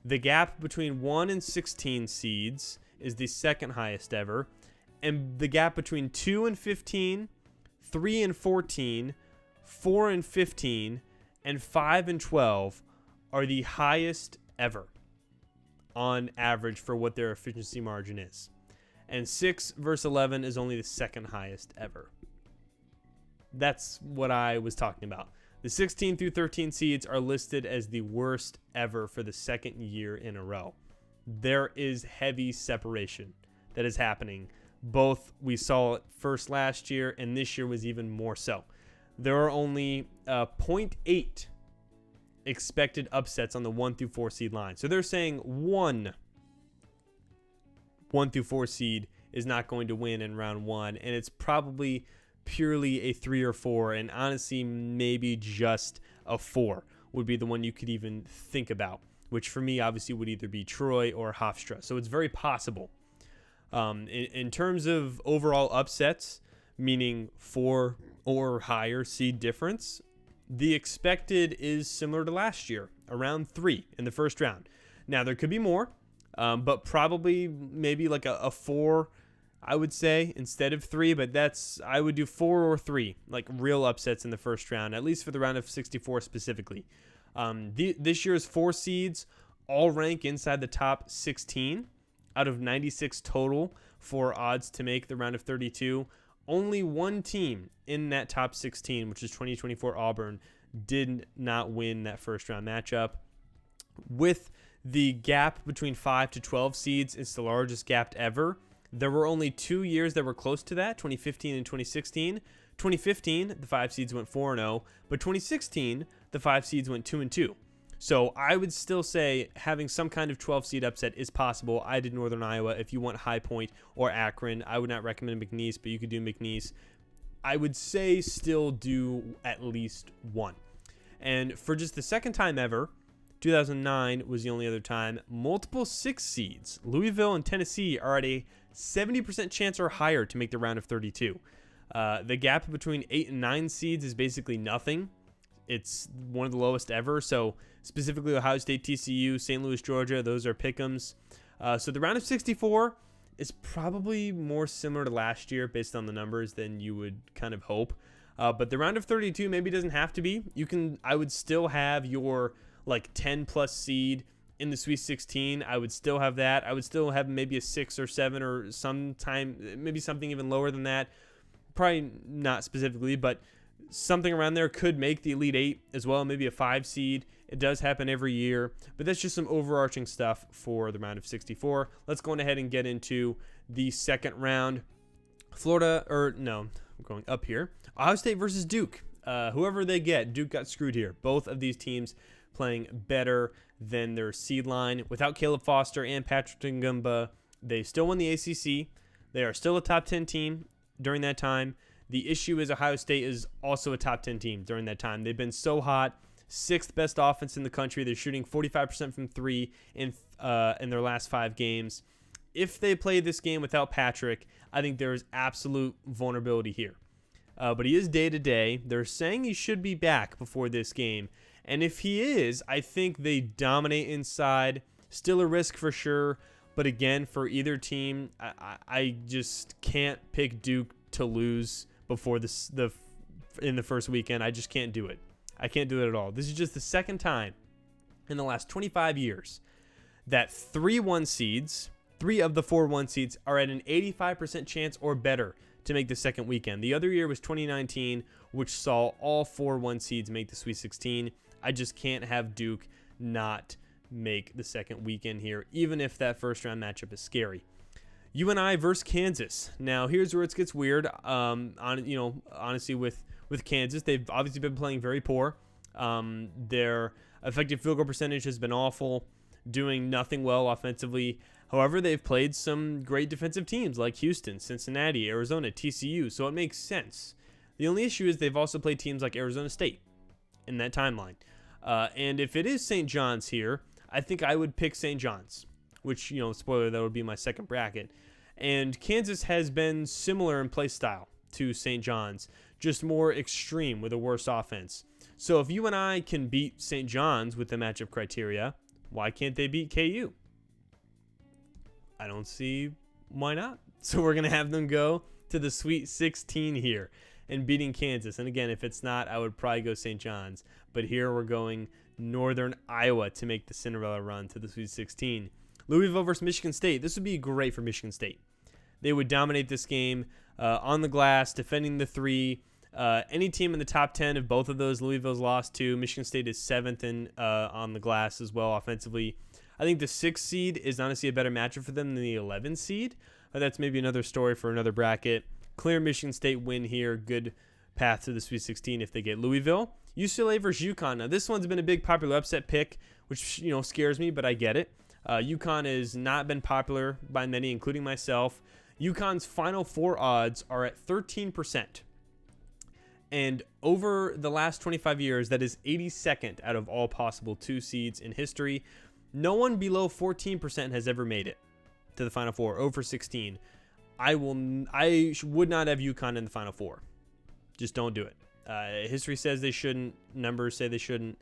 The gap between 1 and 16 seeds is the second highest ever. And the gap between 2 and 15, 3 and 14, 4 and 15, and 5 and 12 are the highest ever on average for what their efficiency margin is. And 6 versus 11 is only the second highest ever. That's what I was talking about. The 16 through 13 seeds are listed as the worst ever for the second year in a row. There is heavy separation that is happening. Both we saw it first last year, and this year was even more so. There are only 0.8 expected upsets on the 1 through 4 seed line. So they're saying one through 4 seed is not going to win in round 1, and it's probably purely a 3 or 4, and honestly maybe just a 4 would be the one you could even think about, which for me obviously would either be Troy or Hofstra. So it's very possible. In terms of overall upsets, meaning 4 or higher seed difference, the expected is similar to last year, around 3 in the first round. Now there could be more, but probably maybe like a 4, I would say, instead of 3, but I would do 4 or 3, like real upsets in the first round, at least for the round of 64 specifically. This year's 4 seeds all rank inside the top 16 out of 96 total for odds to make the round of 32. Only one team in that top 16, which is 2024 Auburn, did not win that first round matchup. With the gap between 5 to 12 seeds, it's the largest gap ever. There were only 2 years that were close to that, 2015 and 2016. 2015, the 5 seeds went 4-0, but 2016, the 5 seeds went 2-2. So I would still say having some kind of 12 seed upset is possible. I did Northern Iowa. If you want High Point or Akron, I would not recommend McNeese, but you could do McNeese. I would say still do at least one. And for just the second time ever, 2009 was the only other time, multiple 6 seeds, Louisville and Tennessee, are at a 70% chance or higher to make the round of 32. The gap between 8 and 9 seeds is basically nothing. It's one of the lowest ever. So specifically Ohio State, TCU, St. Louis, Georgia, those are pick'ems. So the round of 64 is probably more similar to last year based on the numbers than you would kind of hope. But the round of 32 maybe doesn't have to be. I would still have your like 10 plus seed in the Sweet 16. I would still have that. I would still have maybe a 6 or 7 or sometime maybe something even lower than that. Probably not specifically, but something around there could make the Elite 8 as well, maybe a 5 seed. It does happen every year, but that's just some overarching stuff for the round of 64. Let's go on ahead and get into the second round. I'm going up here. Ohio State versus Duke. Whoever they get, Duke got screwed here. Both of these teams playing better than their seed line. Without Caleb Foster and Patrick Ngumba, they still won the ACC. They are still a top 10 team during that time. The issue is Ohio State is also a top 10 team during that time. They've been so hot. 6th best offense in the country. They're shooting 45% from 3 in their last 5 games. If they play this game without Patrick, I think there is absolute vulnerability here. But he is day-to-day. They're saying he should be back before this game. And if he is, I think they dominate inside. Still a risk for sure. But again, for either team, I just can't pick Duke to lose before in the first weekend. I just can't do it. I can't do it at all. This is just the second time in the last 25 years that 3 of the 4 1 seeds are at an 85% chance or better to make the second weekend. The other year was 2019, which saw all 4 1 seeds make the Sweet 16. I just can't have Duke not make the second weekend here, even if that first round matchup is scary. UNI versus Kansas. Now, here's where it gets weird. Honestly, with Kansas, they've obviously been playing very poor. Their effective field goal percentage has been awful, doing nothing well offensively. However, they've played some great defensive teams like Houston, Cincinnati, Arizona, TCU, so it makes sense. The only issue is they've also played teams like Arizona State in that timeline. And if it is St. John's here, I think I would pick St. John's, which, spoiler, that would be my second bracket. And Kansas has been similar in play style to St. John's, just more extreme with a worse offense. So if UNI can beat St. John's with the matchup criteria, why can't they beat KU? I don't see why not. So we're going to have them go to the Sweet 16 here. and beating Kansas. And again, if it's not, I would probably go St. John's. But here we're going Northern Iowa to make the Cinderella run to the Sweet 16. Louisville versus Michigan State. This would be great for Michigan State. They would dominate this game on the glass, defending the three. Any team in the top 10 of both of those, Louisville's lost to. Michigan State is 7th on the glass as well offensively. I think the 6th seed is honestly a better matchup for them than the 11th seed. That's maybe another story for another bracket. Clear Michigan State win here. Good path to the Sweet 16 if they get Louisville. UCLA versus UConn. Now, this one's been a big popular upset pick, which scares me, but I get it. UConn has not been popular by many, including myself. UConn's Final Four odds are at 13%. And over the last 25 years, that is 82nd out of all possible 2 seeds in history. No one below 14% has ever made it to the Final Four, over 16. I would not have UConn in the Final Four. Just don't do it. History says they shouldn't. Numbers say they shouldn't.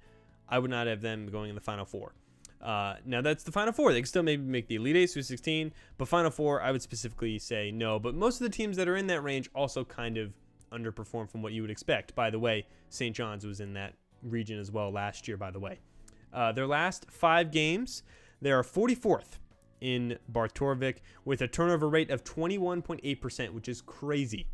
I would not have them going in the Final Four. Now, that's the Final Four. They can still maybe make the Elite Eight, Sweet 16, but Final Four, I would specifically say no. But most of the teams that are in that range also kind of underperform from what you would expect. By the way, St. John's was in that region as well last year, by the way. Their last 5 games, they are 44th in Bartorvik with a turnover rate of 21.8%, which is crazy.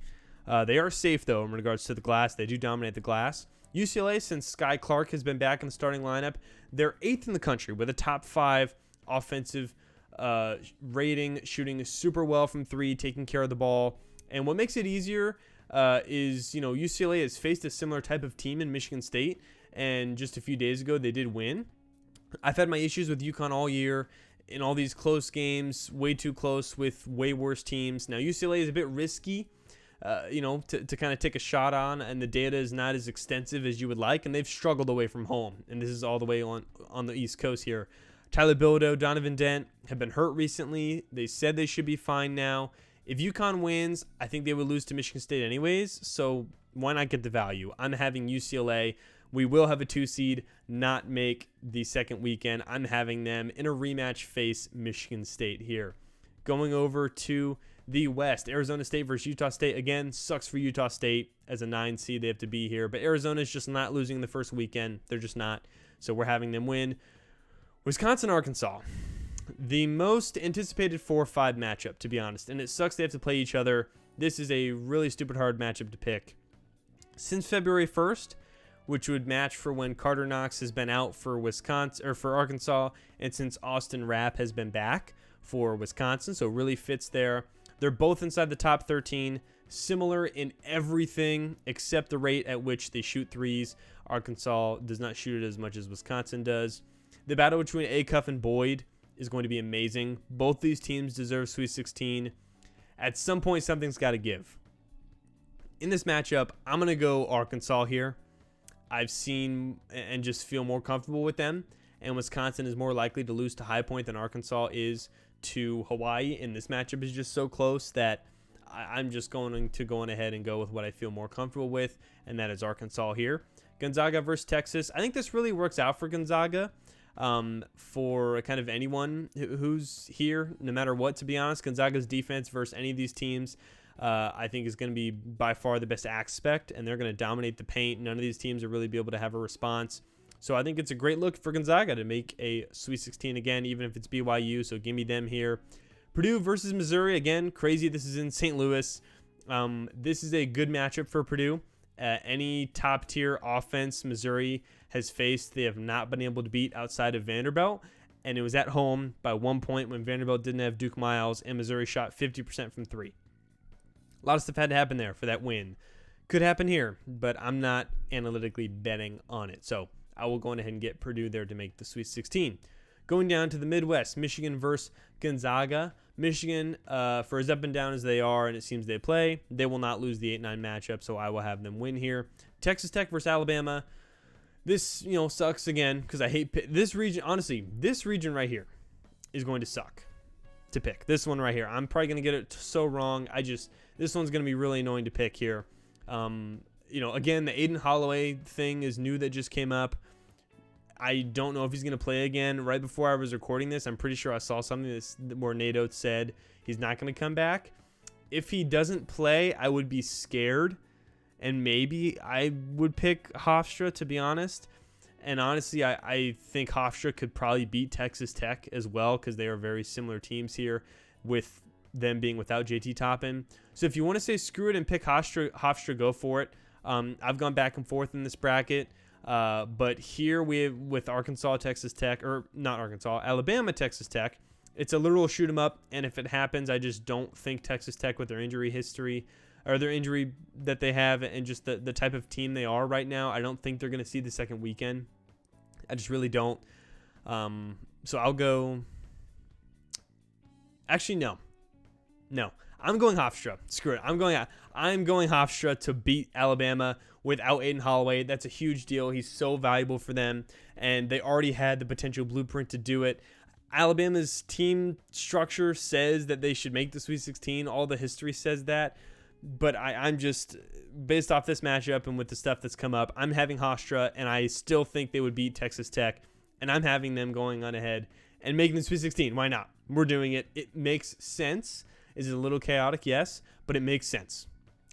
They are safe, though, in regards to the glass. They do dominate the glass. UCLA, since Sky Clark has been back in the starting lineup, they're 8th in the country with a top 5 offensive rating, shooting super well from 3, taking care of the ball. And what makes it easier is, UCLA has faced a similar type of team in Michigan State, and just a few days ago they did win. I've had my issues with UConn all year in all these close games, way too close with way worse teams. Now, UCLA is a bit risky, to kind of take a shot on, and the data is not as extensive as you would like, and they've struggled away from home, and this is all the way on the East Coast here. Tyler Bilodeau, Donovan Dent have been hurt recently. They said they should be fine now. If UConn wins, I think they would lose to Michigan State anyways, so why not get the value? I'm having UCLA. We will have a 2 seed not make the second weekend. I'm having them in a rematch face Michigan State here. Going over to the West, Arizona State versus Utah State. Again, sucks for Utah State as a 9 seed. They have to be here. But Arizona's just not losing the first weekend. They're just not. So we're having them win. Wisconsin, Arkansas. The most anticipated 4-5 matchup, to be honest. And it sucks they have to play each other. This is a really stupid hard matchup to pick. Since February 1st, which would match for when Carter Knox has been out for Wisconsin or for Arkansas, and since Austin Rapp has been back for Wisconsin, so really fits there. They're both inside the top 13, similar in everything except the rate at which they shoot threes. Arkansas does not shoot it as much as Wisconsin does. The battle between Acuff and Boyd is going to be amazing. Both these teams deserve Sweet 16. At some point, something's got to give. In this matchup, I'm going to go Arkansas here. I've seen and just feel more comfortable with them, and Wisconsin is more likely to lose to High Point than Arkansas is to Hawaii, and this matchup is just so close that I'm just going to go on ahead and go with what I feel more comfortable with, and that is Arkansas here. Gonzaga versus Texas. I think this really works out for Gonzaga, for kind of anyone who's here, no matter what, to be honest. Gonzaga's defense versus any of these teams, I think is going to be by far the best aspect, and they're going to dominate the paint. None of these teams will really be able to have a response. So I think it's a great look for Gonzaga to make a Sweet 16 again, even if it's BYU. So give me them here. Purdue versus Missouri. Again, crazy. This is in St. Louis. This is a good matchup for Purdue. Any top-tier offense Missouri has faced, they have not been able to beat outside of Vanderbilt. And it was at home by 1 point when Vanderbilt didn't have Duke Miles, and Missouri shot 50% from 3. A lot of stuff had to happen there for that win. Could happen here, but I'm not analytically betting on it. So I will go ahead and get Purdue there to make the Sweet 16. Going down to the Midwest, Michigan versus Gonzaga. Michigan, for as up and down as they are, and it seems they play, they will not lose the 8-9 matchup, so I will have them win here. Texas Tech versus Alabama. This, sucks again because I hate this region. Honestly, this region right here is going to suck to pick. This one right here. I'm probably going to get it so wrong. This one's going to be really annoying to pick here. Again, the Aiden Holloway thing is new that just came up. I don't know if he's going to play again. Right before I was recording this, I'm pretty sure I saw something where Nate Oates said he's not going to come back. If he doesn't play, I would be scared and maybe I would pick Hofstra, to be honest. And honestly, I think Hofstra could probably beat Texas Tech as well, because they are very similar teams here, with them being without JT Toppin. So if you want to say screw it and pick Hofstra, go for it. I've gone back and forth in this bracket. But here we have with Arkansas, Texas Tech, or not Arkansas, Alabama, Texas Tech. It's a literal shoot 'em up, and if it happens, I just don't think Texas Tech, with their injury history or their injury that they have and just the type of team they are right now, I don't think they're going to see the second weekend. I just really don't. So I'll go. Actually, no. I'm going Hofstra. Screw it. I'm going Hofstra to beat Alabama without Aiden Holloway. That's a huge deal. He's so valuable for them, and they already had the potential blueprint to do it. Alabama's team structure says that they should make the Sweet 16. All the history says that. But I'm just, based off this matchup and with the stuff that's come up, I'm having Hofstra, and I still think they would beat Texas Tech. And I'm having them going on ahead and making the Sweet 16. Why not? We're doing it. It makes sense. Is it a little chaotic? Yes. But it makes sense.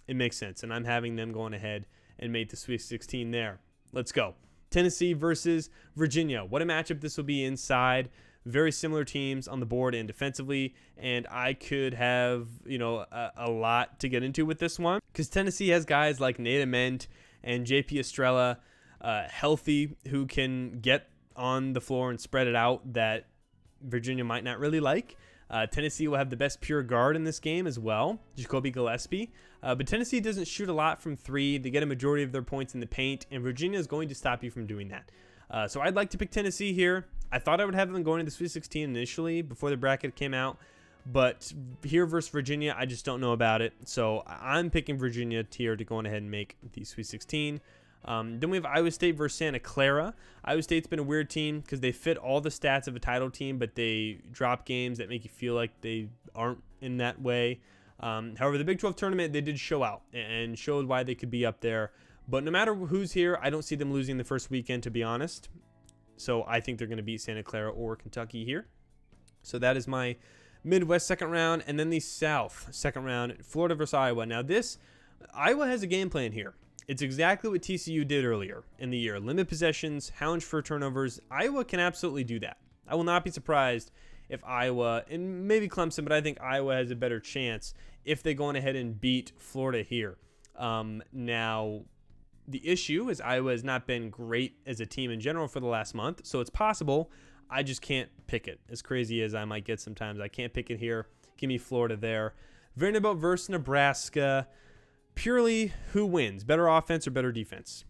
It makes sense. And I'm having them going ahead and make the Sweet 16 there. Let's go. Tennessee versus Virginia. What a matchup this will be inside. Very similar teams on the board and defensively, and I could have, a lot to get into with this one, because Tennessee has guys like Nate Ament and JP Estrella healthy, who can get on the floor and spread it out, that Virginia might not really like. Tennessee will have the best pure guard in this game as well, Jacoby Gillespie. But Tennessee doesn't shoot a lot from three. They get a majority of their points in the paint, and Virginia is going to stop you from doing that. So I'd like to pick Tennessee here. I thought I would have them going to the Sweet 16 initially before the bracket came out, but here versus Virginia, I just don't know about it. So I'm picking Virginia here to go on ahead and make the Sweet 16. Then we have Iowa State versus Santa Clara. Iowa State's been a weird team because they fit all the stats of a title team, but they drop games that make you feel like they aren't in that way. However, the Big 12 tournament, they did show out and showed why they could be up there. But no matter who's here, I don't see them losing the first weekend, to be honest. So I think they're going to beat Santa Clara or Kentucky here. So that is my Midwest second round. And then the South second round, Florida versus Iowa. Now Iowa has a game plan here. It's exactly what TCU did earlier in the year. Limit possessions, hound for turnovers. Iowa can absolutely do that. I will not be surprised if Iowa, and maybe Clemson, but I think Iowa has a better chance if they go on ahead and beat Florida here. Now, the issue is Iowa has not been great as a team in general for the last month, so it's possible. I just can't pick it. As crazy as I might get sometimes, I can't pick it here. Give me Florida there. Vanderbilt versus Nebraska. Purely who wins, better offense or better defense.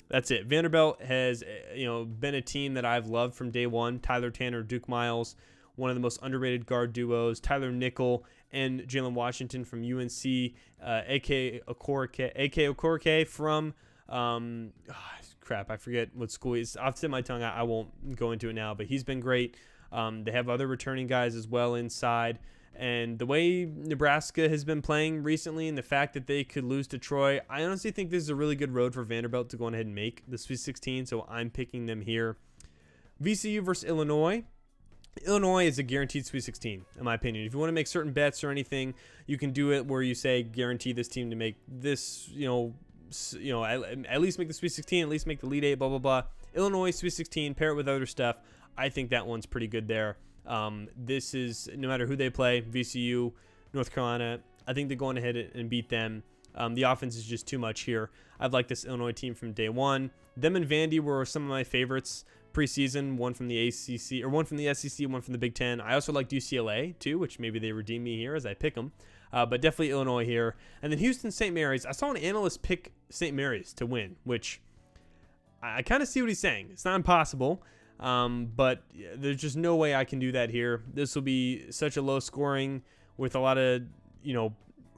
That's it. Vanderbilt has been a team that I've loved from day one. Tyler Tanner, Duke Miles, one of the most underrated guard duos. Tyler Nickel and Jalen Washington from UNC. A.K. Okorike from I forget what school he's off the tip of my tongue. I won't go into it now, but he's been great. They have other returning guys as well inside. And the way Nebraska has been playing recently and the fact that they could lose to Troy, I honestly think this is a really good road for Vanderbilt to go ahead and make the Sweet 16, so I'm picking them here. VCU versus Illinois. Illinois is a guaranteed Sweet 16, in my opinion. If you want to make certain bets or anything, you can do it where you say guarantee this team to make this, at least make the Sweet 16, at least make the Elite 8, blah, blah, blah. Illinois, Sweet 16, pair it with other stuff. I think that one's pretty good there. This is, no matter who they play, VCU, North Carolina, I think they're going ahead and beat them. The offense is just too much here. I've liked this Illinois team from day one. Them and Vandy were some of my favorites preseason, one from the ACC, or one from the SEC, one from the Big Ten. I also liked UCLA too, which maybe they redeem me here as I pick them. But definitely Illinois here. And then Houston, St. Mary's. I saw an analyst pick St. Mary's to win, which I kind of see what he's saying. It's not impossible, but there's just no way I can do that here. This will be such a low scoring with a lot of,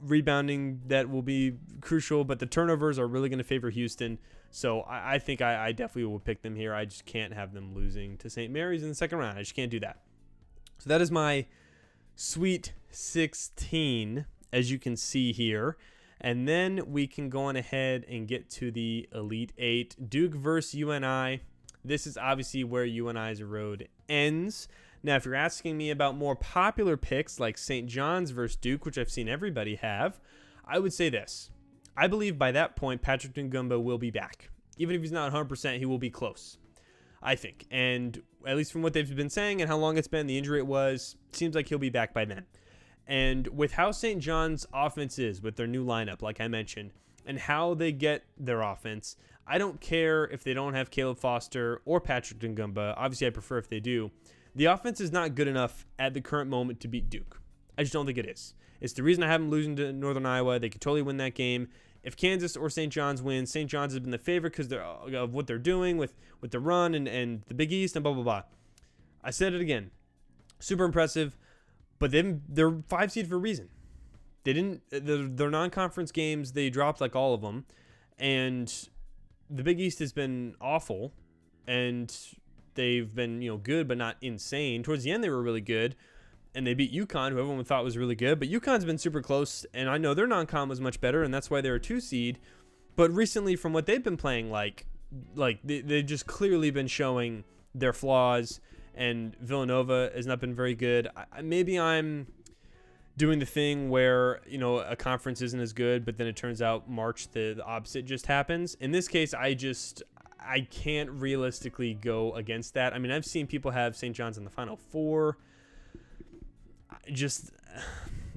rebounding that will be crucial, but the turnovers are really going to favor Houston. So I think I definitely will pick them here. I just can't have them losing to St. Mary's in the second round. I just can't do that. So that is my Sweet 16, as you can see here. And then we can go on ahead and get to the Elite 8. Duke versus UNI. This is obviously where UNI's road ends. Now, if you're asking me about more popular picks like St. John's versus Duke, which I've seen everybody have, I would say this. I believe by that point, Patrick Ngumba will be back. Even if he's not 100%, he will be close, I think. And at least from what they've been saying and how long it's been, the injury it was, seems like he'll be back by then. And with how St. John's offense is with their new lineup, like I mentioned, and how they get their offense, I don't care if they don't have Caleb Foster or Patrick Ngumba. Obviously, I prefer if they do. The offense is not good enough at the current moment to beat Duke. I just don't think it is. It's the reason I have them losing to Northern Iowa. They could totally win that game. If Kansas or St. John's wins, St. John's has been the favorite because of what they're doing with the run and the Big East and blah, blah, blah. I said it again. Super impressive. But they're 5 seed for a reason. They didn't their non-conference games, they dropped like all of them, and the Big East has been awful, and they've been good but not insane. Towards the end, they were really good, and they beat UConn, who everyone thought was really good. But UConn's been super close, and I know their non-con was much better, and that's why they're a 2 seed. But recently, from what they've been playing, like they've just clearly been showing their flaws. And Villanova has not been very good. Maybe I'm doing the thing where, a conference isn't as good, but then it turns out March the opposite just happens. In this case, I can't realistically go against that. I mean, I've seen people have St. John's in the Final Four.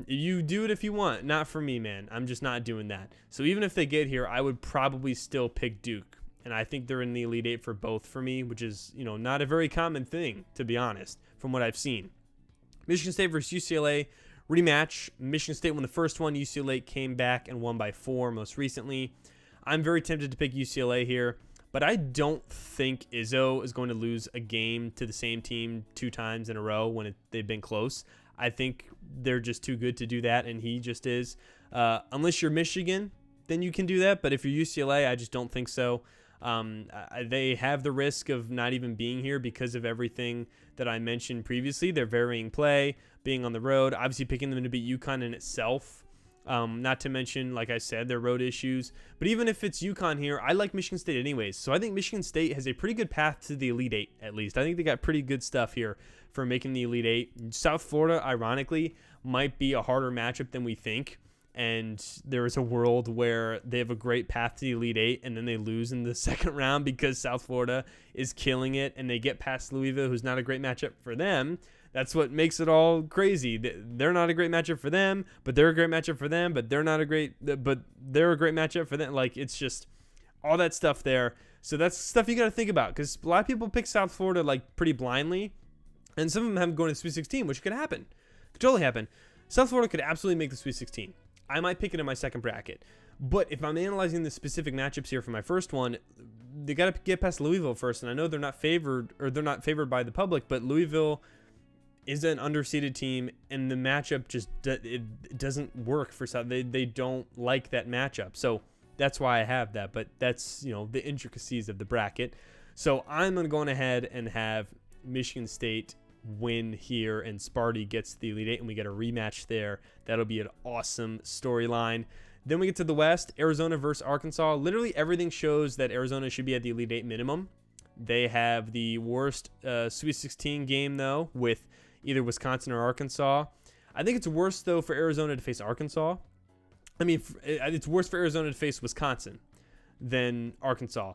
You do it if you want. Not for me, man. I'm just not doing that. So even if they get here, I would probably still pick Duke. And I think they're in the Elite Eight for both for me, which is, not a very common thing, to be honest, from what I've seen. Michigan State versus UCLA rematch. Michigan State won the first one. UCLA came back and won by 4 most recently. I'm very tempted to pick UCLA here, but I don't think Izzo is going to lose a game to the same team 2 times in a row when they've been close. I think they're just too good to do that, and he just is. Unless you're Michigan, then you can do that, but if you're UCLA, I just don't think so. They have the risk of not even being here because of everything that I mentioned previously. Their varying play, being on the road, obviously picking them to beat UConn in itself. Not to mention, like I said, their road issues. But even if it's UConn here, I like Michigan State anyways. So I think Michigan State has a pretty good path to the Elite Eight, at least. I think they got pretty good stuff here for making the Elite Eight. South Florida, ironically, might be a harder matchup than we think. And there is a world where they have a great path to the Elite Eight and then they lose in the second round because South Florida is killing it and they get past Louisville, who's not a great matchup for them. That's what makes it all crazy. They're not a great matchup for them, but they're a great matchup for them, but they're a great matchup for them. Like, it's just all that stuff there. So that's stuff you got to think about because a lot of people pick South Florida like pretty blindly, and some of them have them going to Sweet 16, which could happen. Could totally happen. South Florida could absolutely make the Sweet 16. I might pick it in my second bracket. But if I'm analyzing the specific matchups here for my first one, they got to get past Louisville first. And I know they're not favored by the public, but Louisville is an underseeded team, and the matchup just it doesn't work for South. They don't like that matchup. So that's why I have that. But that's, the intricacies of the bracket. So I'm going to go on ahead and have Michigan State win here, and Sparty gets the Elite Eight, and we get a rematch there. That'll be an awesome storyline. Then we get to the West, Arizona versus Arkansas. Literally everything shows that Arizona should be at the Elite Eight minimum. They have the worst Sweet 16 game, though, with either Wisconsin or Arkansas. I think it's worse, though, for Arizona to face Arkansas. I mean, it's worse for Arizona to face Wisconsin than Arkansas,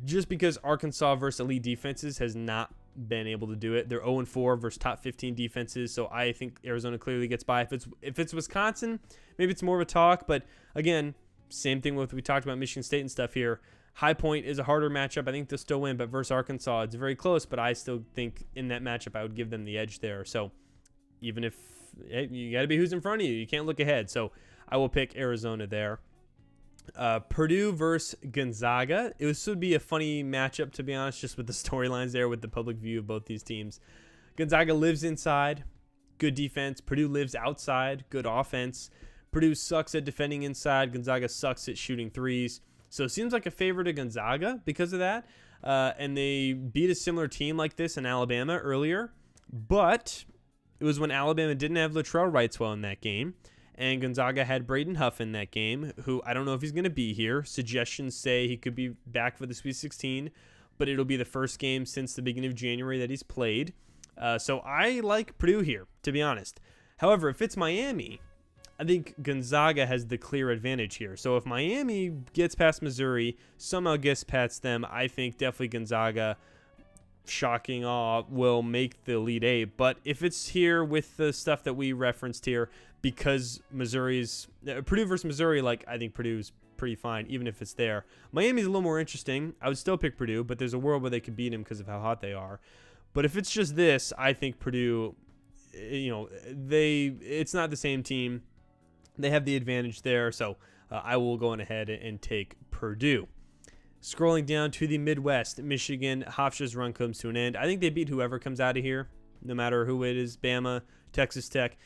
just because Arkansas versus elite defenses has not been able to do it. They're 0-4 versus top 15 defenses, so I think Arizona clearly gets by. If it's Wisconsin, maybe it's more of a talk, but again, same thing with we talked about Michigan State and stuff here. High Point is a harder matchup. I think they'll still win, but versus Arkansas, it's very close, but I still think in that matchup I would give them the edge there. So even if you got to be who's in front of you, you can't look ahead. So I will pick Arizona there. Purdue versus Gonzaga. This would be a funny matchup, to be honest, just with the storylines there with the public view of both these teams. Gonzaga lives inside, good defense. Purdue lives outside, good offense. Purdue sucks at defending inside. Gonzaga sucks at shooting threes. So it seems like a favor to Gonzaga because of that. And they beat a similar team like this in Alabama earlier. But it was when Alabama didn't have Latrell Wrightswell in that game. And Gonzaga had Braden Huff in that game, who I don't know if he's going to be here. Suggestions say he could be back for the Sweet 16, but it'll be the first game since the beginning of January that he's played. So I like Purdue here, to be honest. However, if it's Miami, I think Gonzaga has the clear advantage here. So if Miami gets past Missouri, somehow gets past them, I think definitely Gonzaga, shocking awe, will make the Elite Eight. But if it's here with the stuff that we referenced here, because Missouri's Purdue versus Missouri, like I think Purdue's pretty fine, even if it's there. Miami's a little more interesting. I would still pick Purdue, but there's a world where they could beat them because of how hot they are. But if it's just this, I think Purdue, it's not the same team. They have the advantage there, so I will go on ahead and take Purdue. Scrolling down to the Midwest, Michigan, Hofstra's run comes to an end. I think they beat whoever comes out of here, no matter who it is, Bama, Texas Tech.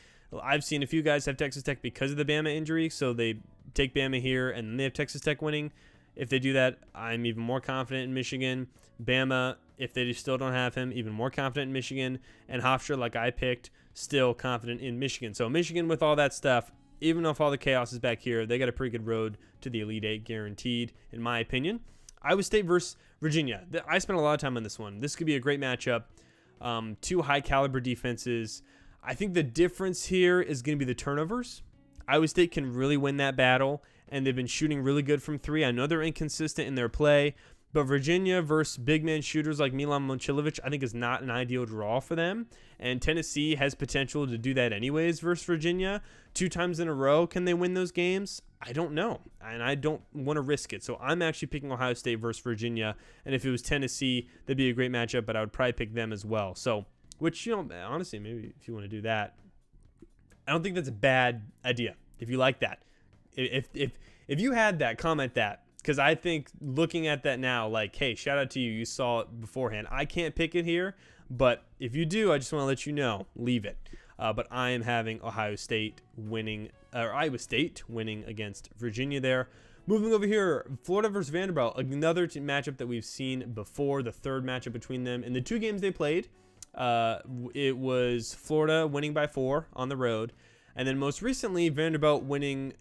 I've seen a few guys have Texas Tech because of the Bama injury, so they take Bama here, and then they have Texas Tech winning. If they do that, I'm even more confident in Michigan. Bama, if they still don't have him, even more confident in Michigan. And Hofstra, like I picked, still confident in Michigan. So Michigan, with all that stuff, even if all the chaos is back here, they got a pretty good road to the Elite Eight guaranteed, in my opinion. Iowa State versus Virginia. I spent a lot of time on this one. This could be a great matchup. Two high-caliber defenses. I think the difference here is going to be the turnovers. Iowa State can really win that battle, and they've been shooting really good from three. I know they're inconsistent in their play, but Virginia versus big man shooters like Milan Momcilovic, I think is not an ideal draw for them. And Tennessee has potential to do that anyways versus Virginia. 2 times in a row, can they win those games? I don't know, and I don't want to risk it. So I'm actually picking Ohio State versus Virginia, and if it was Tennessee, that'd be a great matchup, but I would probably pick them as well. So, which, honestly, maybe if you want to do that, I don't think that's a bad idea. If you like that, if you had that, comment that, because I think looking at that now, like, hey, shout out to you. You saw it beforehand. I can't pick it here, but if you do, I just want to let you know, leave it. But I am having Iowa State winning against Virginia there. Moving over here, Florida versus Vanderbilt, another matchup that we've seen before, the third matchup between them. In the 2 games they played, it was Florida winning by 4 on the road. And then most recently, Vanderbilt winning,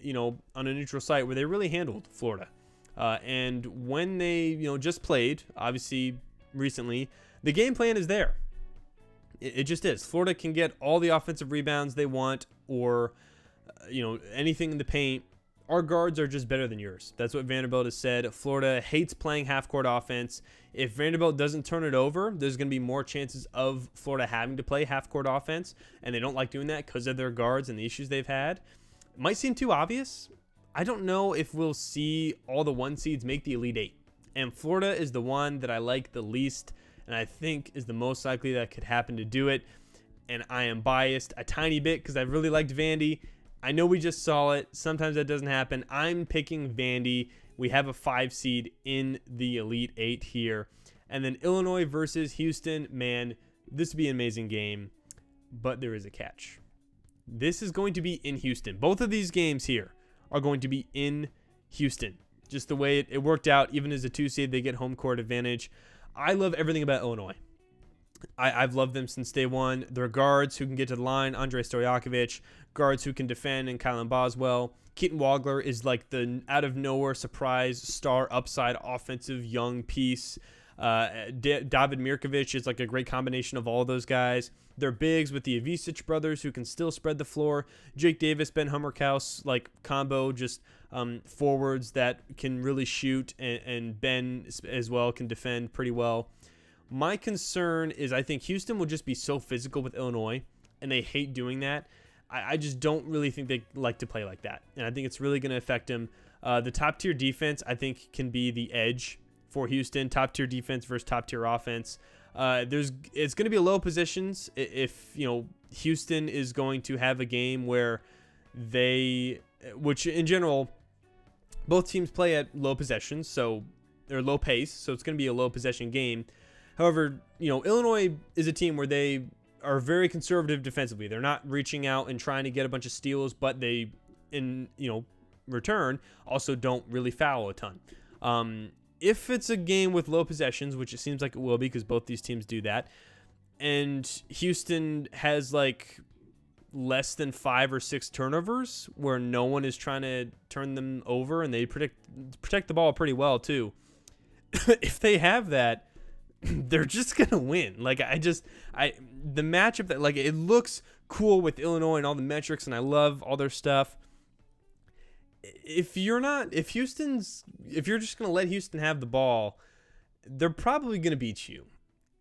on a neutral site where they really handled Florida. And when they, just played, obviously recently, the game plan is there. It just is. Florida can get all the offensive rebounds they want, or, anything in the paint. Our guards are just better than yours. That's what Vanderbilt has said. Florida hates playing half-court offense. If Vanderbilt doesn't turn it over, there's going to be more chances of Florida having to play half-court offense, and they don't like doing that because of their guards and the issues they've had. It might seem too obvious. I don't know if we'll see all the 1 seeds make the Elite Eight. And Florida is the one that I like the least, and I think is the most likely that could happen to do it. And I am biased a tiny bit because I really liked Vandy. I know we just saw it. Sometimes that doesn't happen. I'm picking Vandy. We have a 5 seed in the Elite Eight here. And then Illinois versus Houston. Man, this would be an amazing game. But there is a catch. This is going to be in Houston. Both of these games here are going to be in Houston. Just the way it worked out. Even as a 2 seed, they get home court advantage. I love everything about Illinois. I've loved them since day one. Their guards who can get to the line, Andrei Stojakovic, guards who can defend, and Kylan Boswell. Keaton Wagler is like the out-of-nowhere surprise star upside offensive young piece. David Mirkovic is like a great combination of all those guys. They're bigs with the Avicic brothers who can still spread the floor. Jake Davis, Ben Hummerkaus, like combo, just forwards that can really shoot, and Ben as well can defend pretty well. My concern is I think Houston will just be so physical with Illinois, and they hate doing that. I just don't really think they like to play like that, and I think it's really going to affect them. The top-tier defense, I think, can be the edge for Houston. Top-tier defense versus top-tier offense. It's going to be low positions if Houston is going to have a game where which in general, both teams play at low possessions, so they're low pace, so it's going to be a low possession game. However, Illinois is a team where they are very conservative defensively. They're not reaching out and trying to get a bunch of steals, but they, in return, also don't really foul a ton. If it's a game with low possessions, which it seems like it will be because both these teams do that, and Houston has like less than 5 or 6 turnovers where no one is trying to turn them over, and they protect the ball pretty well too. If they have that, they're just gonna win. Like the matchup that it looks cool with Illinois and all the metrics, and I love all their stuff. if you're just going to let Houston have the ball, they're probably going to beat you,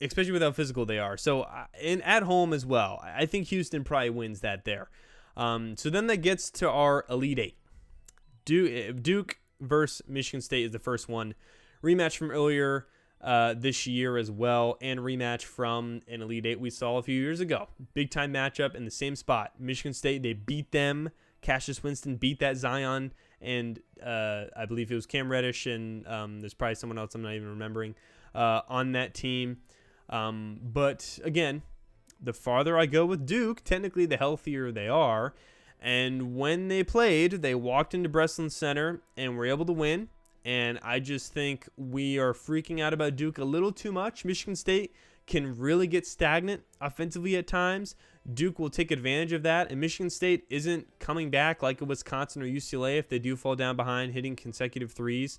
especially with how physical they are. So, at home as well, I think Houston probably wins that there. So then that gets to our Elite Eight. Duke versus Michigan State is the first one. Rematch from earlier this year as well, and rematch from an Elite Eight we saw a few years ago. Big time matchup in the same spot. Michigan State, they beat them. Cassius Winston beat that Zion, and I believe it was Cam Reddish, and there's probably someone else I'm not even remembering on that team. But again, the farther I go with Duke, technically the healthier they are. And when they played, they walked into Breslin Center and were able to win. And I just think we are freaking out about Duke a little too much. Michigan State can really get stagnant offensively at times. Duke will take advantage of that. And Michigan State isn't coming back like a Wisconsin or UCLA if they do fall down behind, hitting consecutive threes.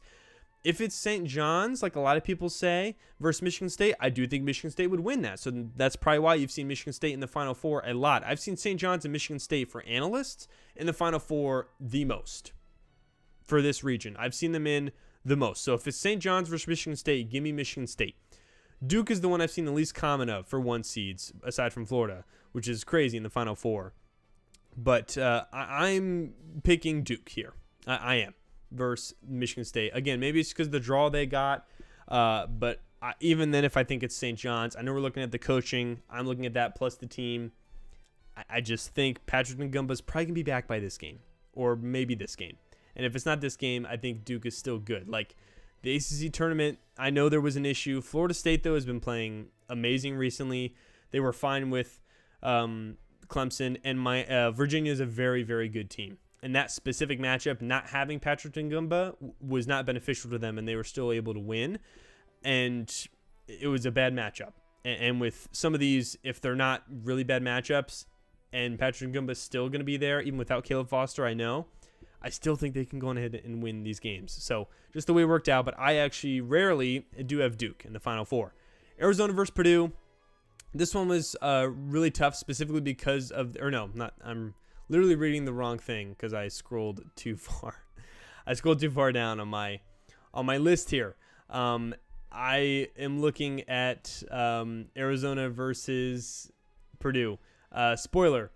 If it's St. John's, like a lot of people say, versus Michigan State, I do think Michigan State would win that. So that's probably why you've seen Michigan State in the Final Four a lot. I've seen St. John's and Michigan State for analysts in the Final Four the most for this region. I've seen them in the most. So if it's St. John's versus Michigan State, give me Michigan State. Duke is the one I've seen the least common of for 1 seeds, aside from Florida, which is crazy in the Final Four. But I'm picking Duke here. I am. Versus Michigan State. Again, maybe it's because of the draw they got, but even then, if I think it's St. John's, I know we're looking at the coaching. I'm looking at that plus the team. I just think Patrick Ngumba's probably going to be back by this game, or maybe this game. And if it's not this game, I think Duke is still good. Like, the ACC tournament, I know there was an issue. Florida State, though, has been playing amazing recently. They were fine with Clemson, and Virginia is a very, very good team. And that specific matchup, not having Patrick Ngumba was not beneficial to them, and they were still able to win. And it was a bad matchup. And with some of these, if they're not really bad matchups, and Patrick Ngumba is still going to be there, even without Caleb Foster, I still think they can go on ahead and win these games. So just the way it worked out, but I actually rarely do have Duke in the Final Four. Arizona versus Purdue. This one was really tough, specifically because of, I'm literally reading the wrong thing because I scrolled too far. I scrolled too far down on my list here. I am looking at Arizona versus Purdue. Spoiler,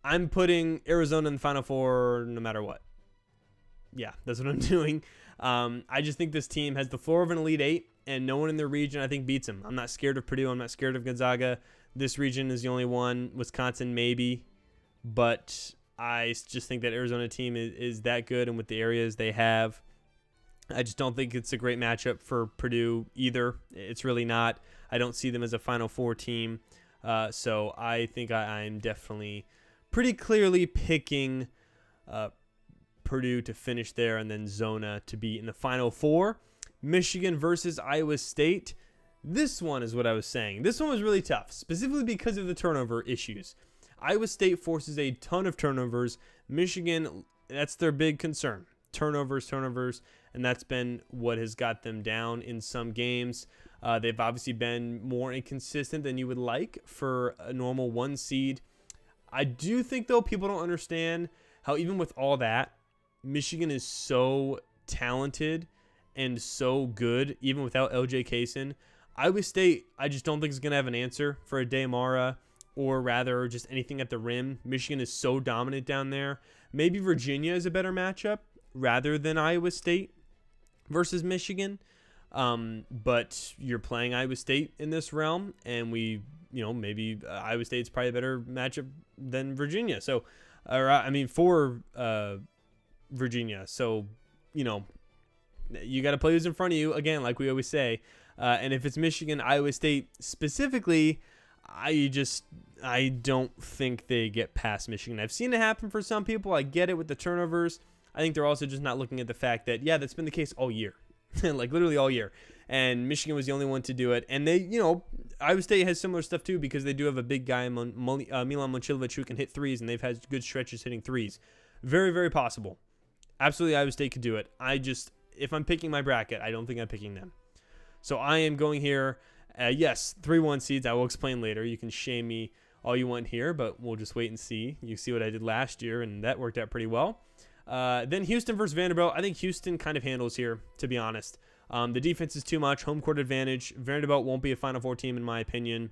I'm putting Arizona in the Final Four no matter what. Yeah, that's what I'm doing. I just think this team has the floor of an Elite Eight, and no one in their region, I think, beats them. I'm not scared of Purdue. I'm not scared of Gonzaga. This region is the only one. Wisconsin, maybe. But I just think that Arizona team is that good, and with the areas they have, I just don't think it's a great matchup for Purdue either. It's really not. I don't see them as a Final Four team. So I think I'm definitely pretty clearly picking Purdue to finish there, and then Zona to be in the Final Four. Michigan versus Iowa State. This one is what I was saying. This one was really tough, specifically because of the turnover issues. Iowa State forces a ton of turnovers. Michigan, that's their big concern. Turnovers, and that's been what has got them down in some games. They've obviously been more inconsistent than you would like for a normal 1 seed. I do think, though, people don't understand how even with all that, Michigan is so talented and so good, even without LJ Kaysen. Iowa State, I just don't think is going to have an answer for a Damara, or rather just anything at the rim. Michigan is so dominant down there. Maybe Virginia is a better matchup rather than Iowa State versus Michigan. But you're playing Iowa State in this realm, and maybe Iowa State's probably a better matchup than Virginia. So, for Virginia. So, you got to play who's in front of you, again, like we always say. And if it's Michigan, Iowa State specifically, I don't think they get past Michigan. I've seen it happen for some people. I get it with the turnovers. I think they're also just not looking at the fact that, that's been the case all year. Like literally all year. And Michigan was the only one to do it. And they, Iowa State has similar stuff too, because they do have a big guy, Milan Momcilovic, who can hit threes, and they've had good stretches hitting threes. Very, very possible. Absolutely, Iowa State could do it. If I'm picking my bracket, I don't think I'm picking them. So I am going here. Yes, 3-1 seeds. I will explain later. You can shame me all you want here, but we'll just wait and see. You see what I did last year, and that worked out pretty well. Then Houston versus Vanderbilt. I think Houston kind of handles here, to be honest. The defense is too much. Home court advantage. Vanderbilt won't be a Final Four team, in my opinion.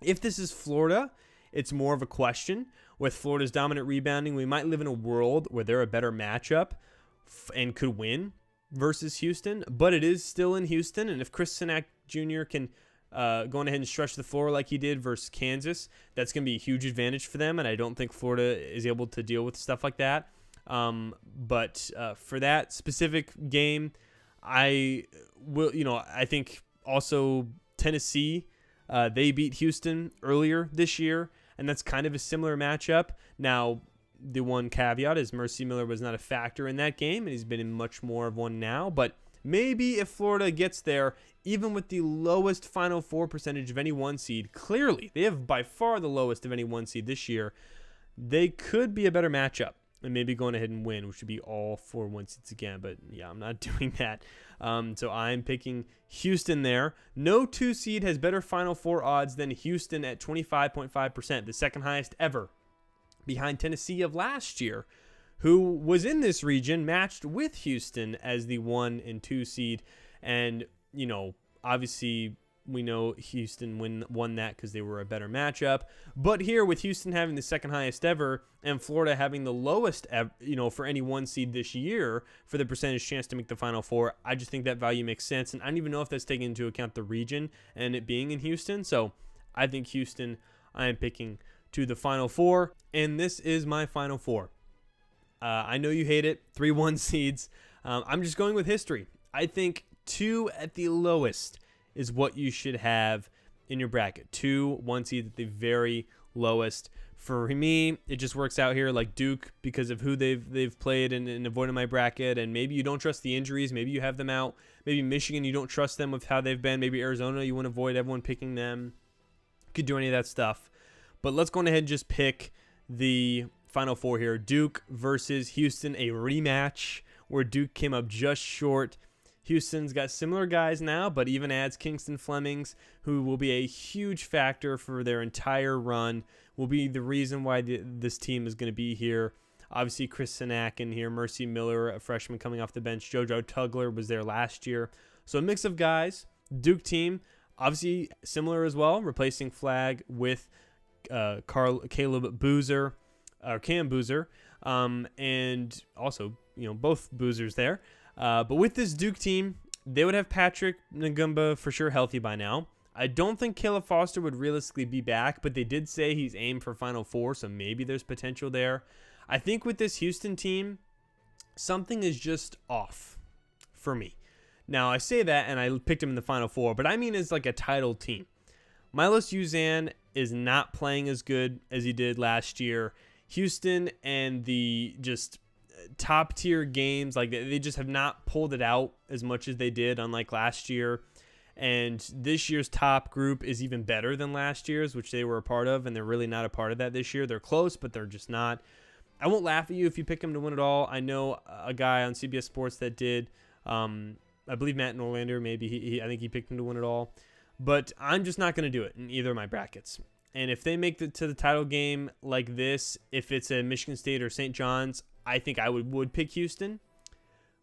If this is Florida, it's more of a question. With Florida's dominant rebounding, we might live in a world where they're a better matchup and could win versus Houston. But it is still in Houston, and if Chris Sinak Jr. can go on ahead and stretch the floor like he did versus Kansas, that's going to be a huge advantage for them, and I don't think Florida is able to deal with stuff like that. But for that specific game, I think also Tennessee, they beat Houston earlier this year, and that's kind of a similar matchup. Now, the one caveat is Mercy Miller was not a factor in that game, and he's been in much more of one now. But maybe if Florida gets there, even with the lowest Final Four percentage of any one seed, clearly they have by far the lowest of any one seed this year, they could be a better matchup and maybe going ahead and win, which would be all 4 one seeds again. But yeah, I'm not doing that. So I'm picking Houston there. No 2 seed has better Final Four odds than Houston at 25.5%, the second highest ever, behind Tennessee of last year, who was in this region matched with Houston as the 1 and 2 seed. And, obviously we know Houston won that because they were a better matchup. But here with Houston having the second highest ever and Florida having the lowest, for any 1 seed this year for the percentage chance to make the Final Four, I just think that value makes sense. And I don't even know if that's taking into account the region and it being in Houston. So I think Houston, I am picking to the Final Four. And this is my Final Four. I know you hate it. 3 1 seeds. I'm just going with history. I think 2 at the lowest is what you should have in your bracket. 2 1 seeds at the very lowest. For me, it just works out here like Duke because of who they've played and avoiding my bracket. And maybe you don't trust the injuries. Maybe you have them out. Maybe Michigan, you don't trust them with how they've been. Maybe Arizona, you want to avoid everyone picking them. Could do any of that stuff. But let's go ahead and just pick the Final Four here. Duke versus Houston, a rematch where Duke came up just short. Houston's got similar guys now, but even adds Kingston Flemings, who will be a huge factor for their entire run, will be the reason why this team is going to be here. Obviously, Chris Sinak in here, Mercy Miller, a freshman coming off the bench. JoJo Tugler was there last year. So a mix of guys. Duke team, obviously similar as well, replacing Flagg with Caleb Boozer, or Cam Boozer, and also, both Boozers there. But with this Duke team, they would have Patrick Ngumba for sure healthy by now. I don't think Caleb Foster would realistically be back, but they did say he's aimed for Final Four, so maybe there's potential there. I think with this Houston team, something is just off for me. Now, I say that, and I picked him in the Final Four, but I mean as like a title team. Milos Uzan is not playing as good as he did last year. Houston and the just top tier games, like they just have not pulled it out as much as they did, unlike last year. And this year's top group is even better than last year's, which they were a part of, and they're really not a part of that this year. They're close, but they're just not. I won't laugh at you if you pick them to win it all. I know a guy on CBS Sports that did. I believe Matt Norlander, maybe I think he picked them to win it all. But I'm just not going to do it in either of my brackets. And if they make it to the title game like this, if it's a Michigan State or St. John's, I think I would pick Houston.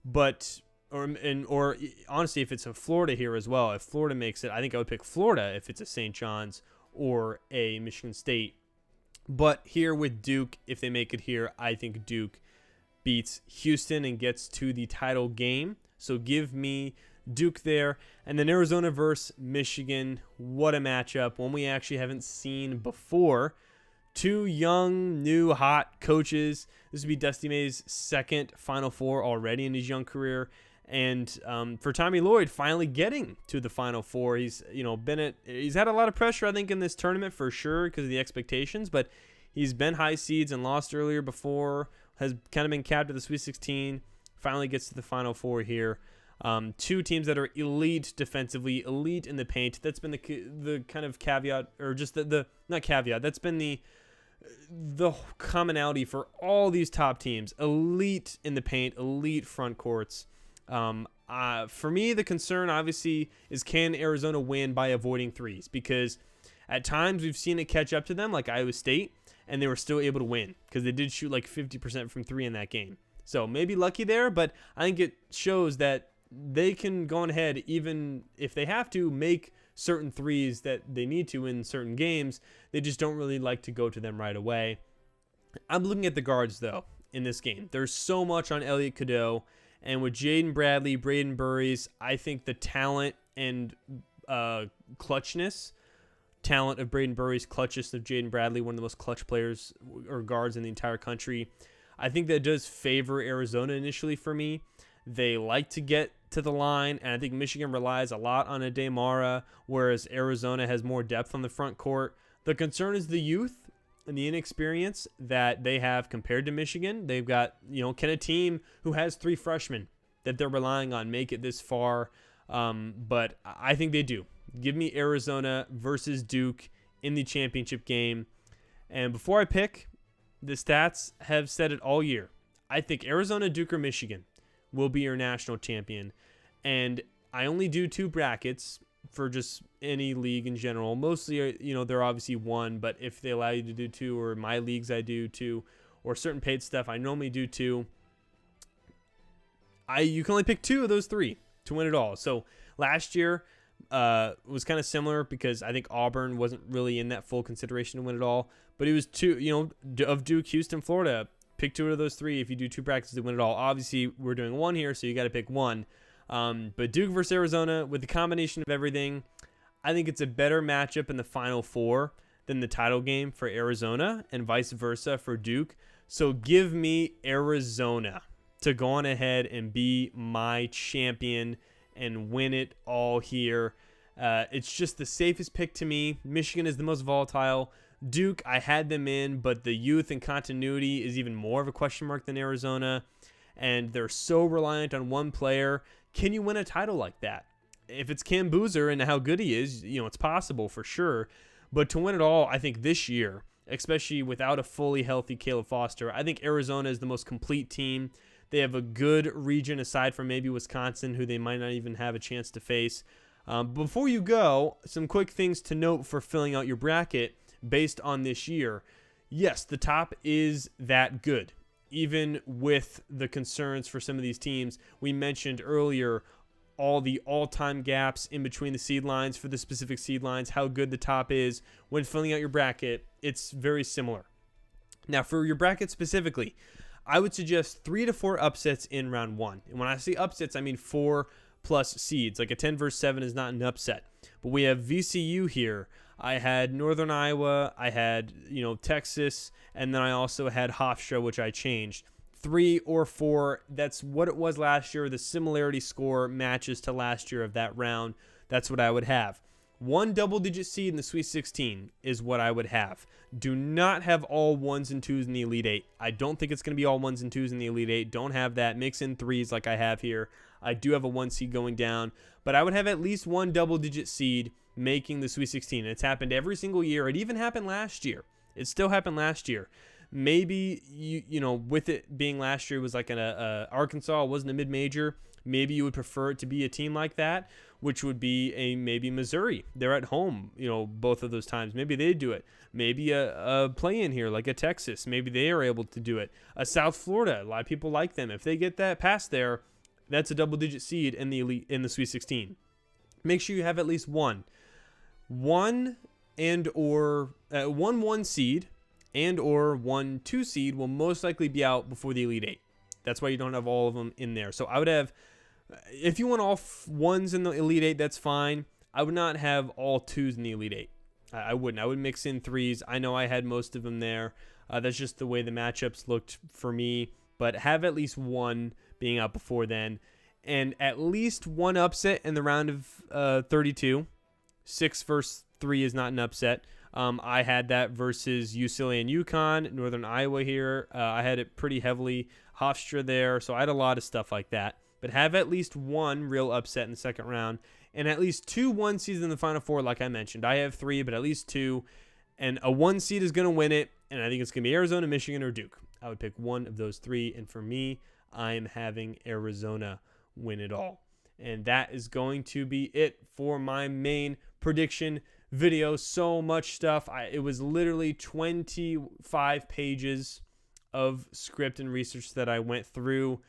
But or honestly, if it's a Florida here as well, if Florida makes it, I think I would pick Florida if it's a St. John's or a Michigan State. But here with Duke, if they make it here, I think Duke beats Houston and gets to the title game. So give me Duke there. And then Arizona versus Michigan. What a matchup. One we actually haven't seen before. 2 young, new, hot coaches. This would be Dusty May's second Final Four already in his young career. And for Tommy Lloyd finally getting to the Final Four, he's he's had a lot of pressure, I think, in this tournament for sure because of the expectations, but he's been high seeds and lost earlier before, has kind of been capped at the Sweet 16, finally gets to the Final Four here. 2 teams that are elite defensively, elite in the paint. That's been the kind of caveat, or just the not caveat. That's been the commonality for all these top teams. Elite in the paint, elite front courts. For me, the concern obviously is, can Arizona win by avoiding threes? Because at times we've seen it catch up to them, like Iowa State, and they were still able to win because they did shoot like 50% from 3 in that game. So maybe lucky there, but I think it shows that they can go on ahead, even if they have to, make certain threes that they need to in certain games. They just don't really like to go to them right away. I'm looking at the guards, though, in this game. There's so much on Elliot Cadeau. And with Jaden Bradley, Braden Burries, I think the talent and clutchness, talent of Braden Burries, clutchness of Jaden Bradley, one of the most clutch players or guards in the entire country, I think that does favor Arizona initially for me. They like to get to the line, and I think Michigan relies a lot on a Demara, whereas Arizona has more depth on the front court. The concern is the youth and the inexperience that they have compared to Michigan. They've got, can a team who has 3 freshmen that they're relying on make it this far? But I think they do. Give me Arizona versus Duke in the championship game. And before I pick, the stats have said it all year. I think Arizona, Duke, or Michigan will be your national champion. And I only do 2 brackets for just any league in general. Mostly, they're obviously 1, but if they allow you to do 2, or my leagues I do 2, or certain paid stuff I normally do 2, you can only pick 2 of those 3 to win it all. So last year was kind of similar because I think Auburn wasn't really in that full consideration to win it all, but it was 2, of Duke, Houston, Florida. Pick 2 of those 3 if you do 2 practices to win it all. Obviously, we're doing 1 here, so you got to pick 1. But Duke versus Arizona, with the combination of everything, I think it's a better matchup in the Final Four than the title game for Arizona, and vice versa for Duke. So give me Arizona to go on ahead and be my champion and win it all here. It's just the safest pick to me. Michigan is the most volatile. Duke, I had them in, but the youth and continuity is even more of a question mark than Arizona, and they're so reliant on one player. Can you win a title like that? If it's Cam Boozer and how good he is, it's possible for sure. But to win it all, I think this year, especially without a fully healthy Caleb Foster, I think Arizona is the most complete team. They have a good region aside from maybe Wisconsin, who they might not even have a chance to face. Before you go, some quick things to note for filling out your bracket based on this year. Yes, the top is that good. Even with the concerns for some of these teams, we mentioned earlier all the all-time gaps in between the seed lines for the specific seed lines, how good the top is. When filling out your bracket, it's very similar. Now, for your bracket specifically, I would suggest 3 to 4 upsets in round 1. And when I say upsets, I mean 4+ seeds. Like a 10 versus 7 is not an upset. But we have VCU here. I had Northern Iowa, I had, Texas, and then I also had Hofstra, which I changed. 3 or 4, that's what it was last year. The similarity score matches to last year of that round. That's what I would have. 1 double-digit seed in the Sweet 16 is what I would have. Do not have all 1s and 2s in the Elite 8. I don't think it's going to be all 1s and 2s in the Elite 8. Don't have that. Mix in 3s like I have here. I do have a 1 seed going down, but I would have at least 1 double-digit seed making the Sweet 16. It's happened every single year. It even happened last year. It still happened last year. Maybe, with it being last year, it was like Arkansas, it wasn't a mid-major. Maybe you would prefer it to be a team like that, which would be maybe Missouri. They're at home, both of those times. Maybe they do it. Maybe a play-in here, like a Texas. Maybe they are able to do it. A South Florida, a lot of people like them. If they get that past there, that's a double-digit seed in the Sweet 16. Make sure you have at least 1 seed and or 1 2 seed will most likely be out before the Elite 8. That's why you don't have all of them in there. So I would have, if you want all 1s in the Elite 8, that's fine. I would not have all 2s in the Elite 8. I wouldn't. I would mix in 3s. I know I had most of them there. That's just the way the matchups looked for me. But have at least 1 being out before then. And at least 1 upset in the round of 32. 6 versus 3 is not an upset. I had that versus UCLA and UConn, Northern Iowa here. I had it pretty heavily. Hofstra there. So I had a lot of stuff like that. But have at least 1 real upset in the second round. And at least 2 1 seeds in the Final Four, like I mentioned. I have 3, but at least 2. And a 1 seed is going to win it. And I think it's going to be Arizona, Michigan, or Duke. I would pick 1 of those 3. And for me, I'm having Arizona win it all. And that is going to be it for my main prediction video. So much stuff. It was literally 25 pages of script and research that I went through.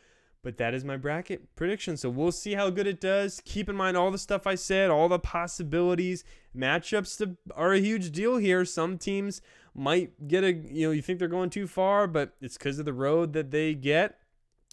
But that is my bracket prediction. So we'll see how good it does. Keep in mind all the stuff I said, all the possibilities. Matchups are a huge deal here. Some teams might get you think they're going too far, but it's because of the road that they get.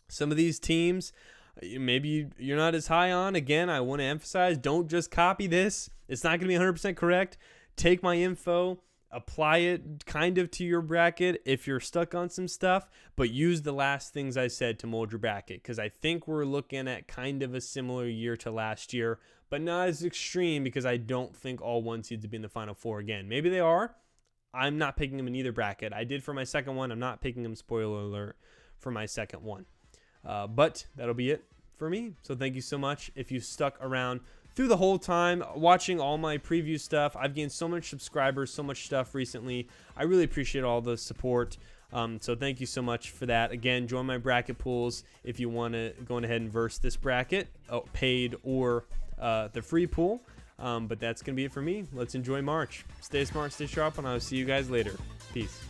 Some of these teams, maybe you're not as high on. Again, I want to emphasize, don't just copy this. It's not going to be 100% correct. Take my info, apply it kind of to your bracket if you're stuck on some stuff, but use the last things I said to mold your bracket, because I think we're looking at kind of a similar year to last year, but not as extreme, because I don't think all one seeds will be in the Final Four again. Maybe they are. I'm not picking them in either bracket. I did for my second one. I'm not picking them, spoiler alert, for my second one. But that'll be it for me. So thank you so much if you stuck around through the whole time watching all my preview stuff. I've gained so much subscribers, so much stuff recently. I really appreciate all the support. So thank you so much for that. Again, join my bracket pools if you want to go ahead and verse this bracket, paid or the free pool. But that's going to be it for me. Let's enjoy March. Stay smart, stay sharp, and I'll see you guys later. Peace.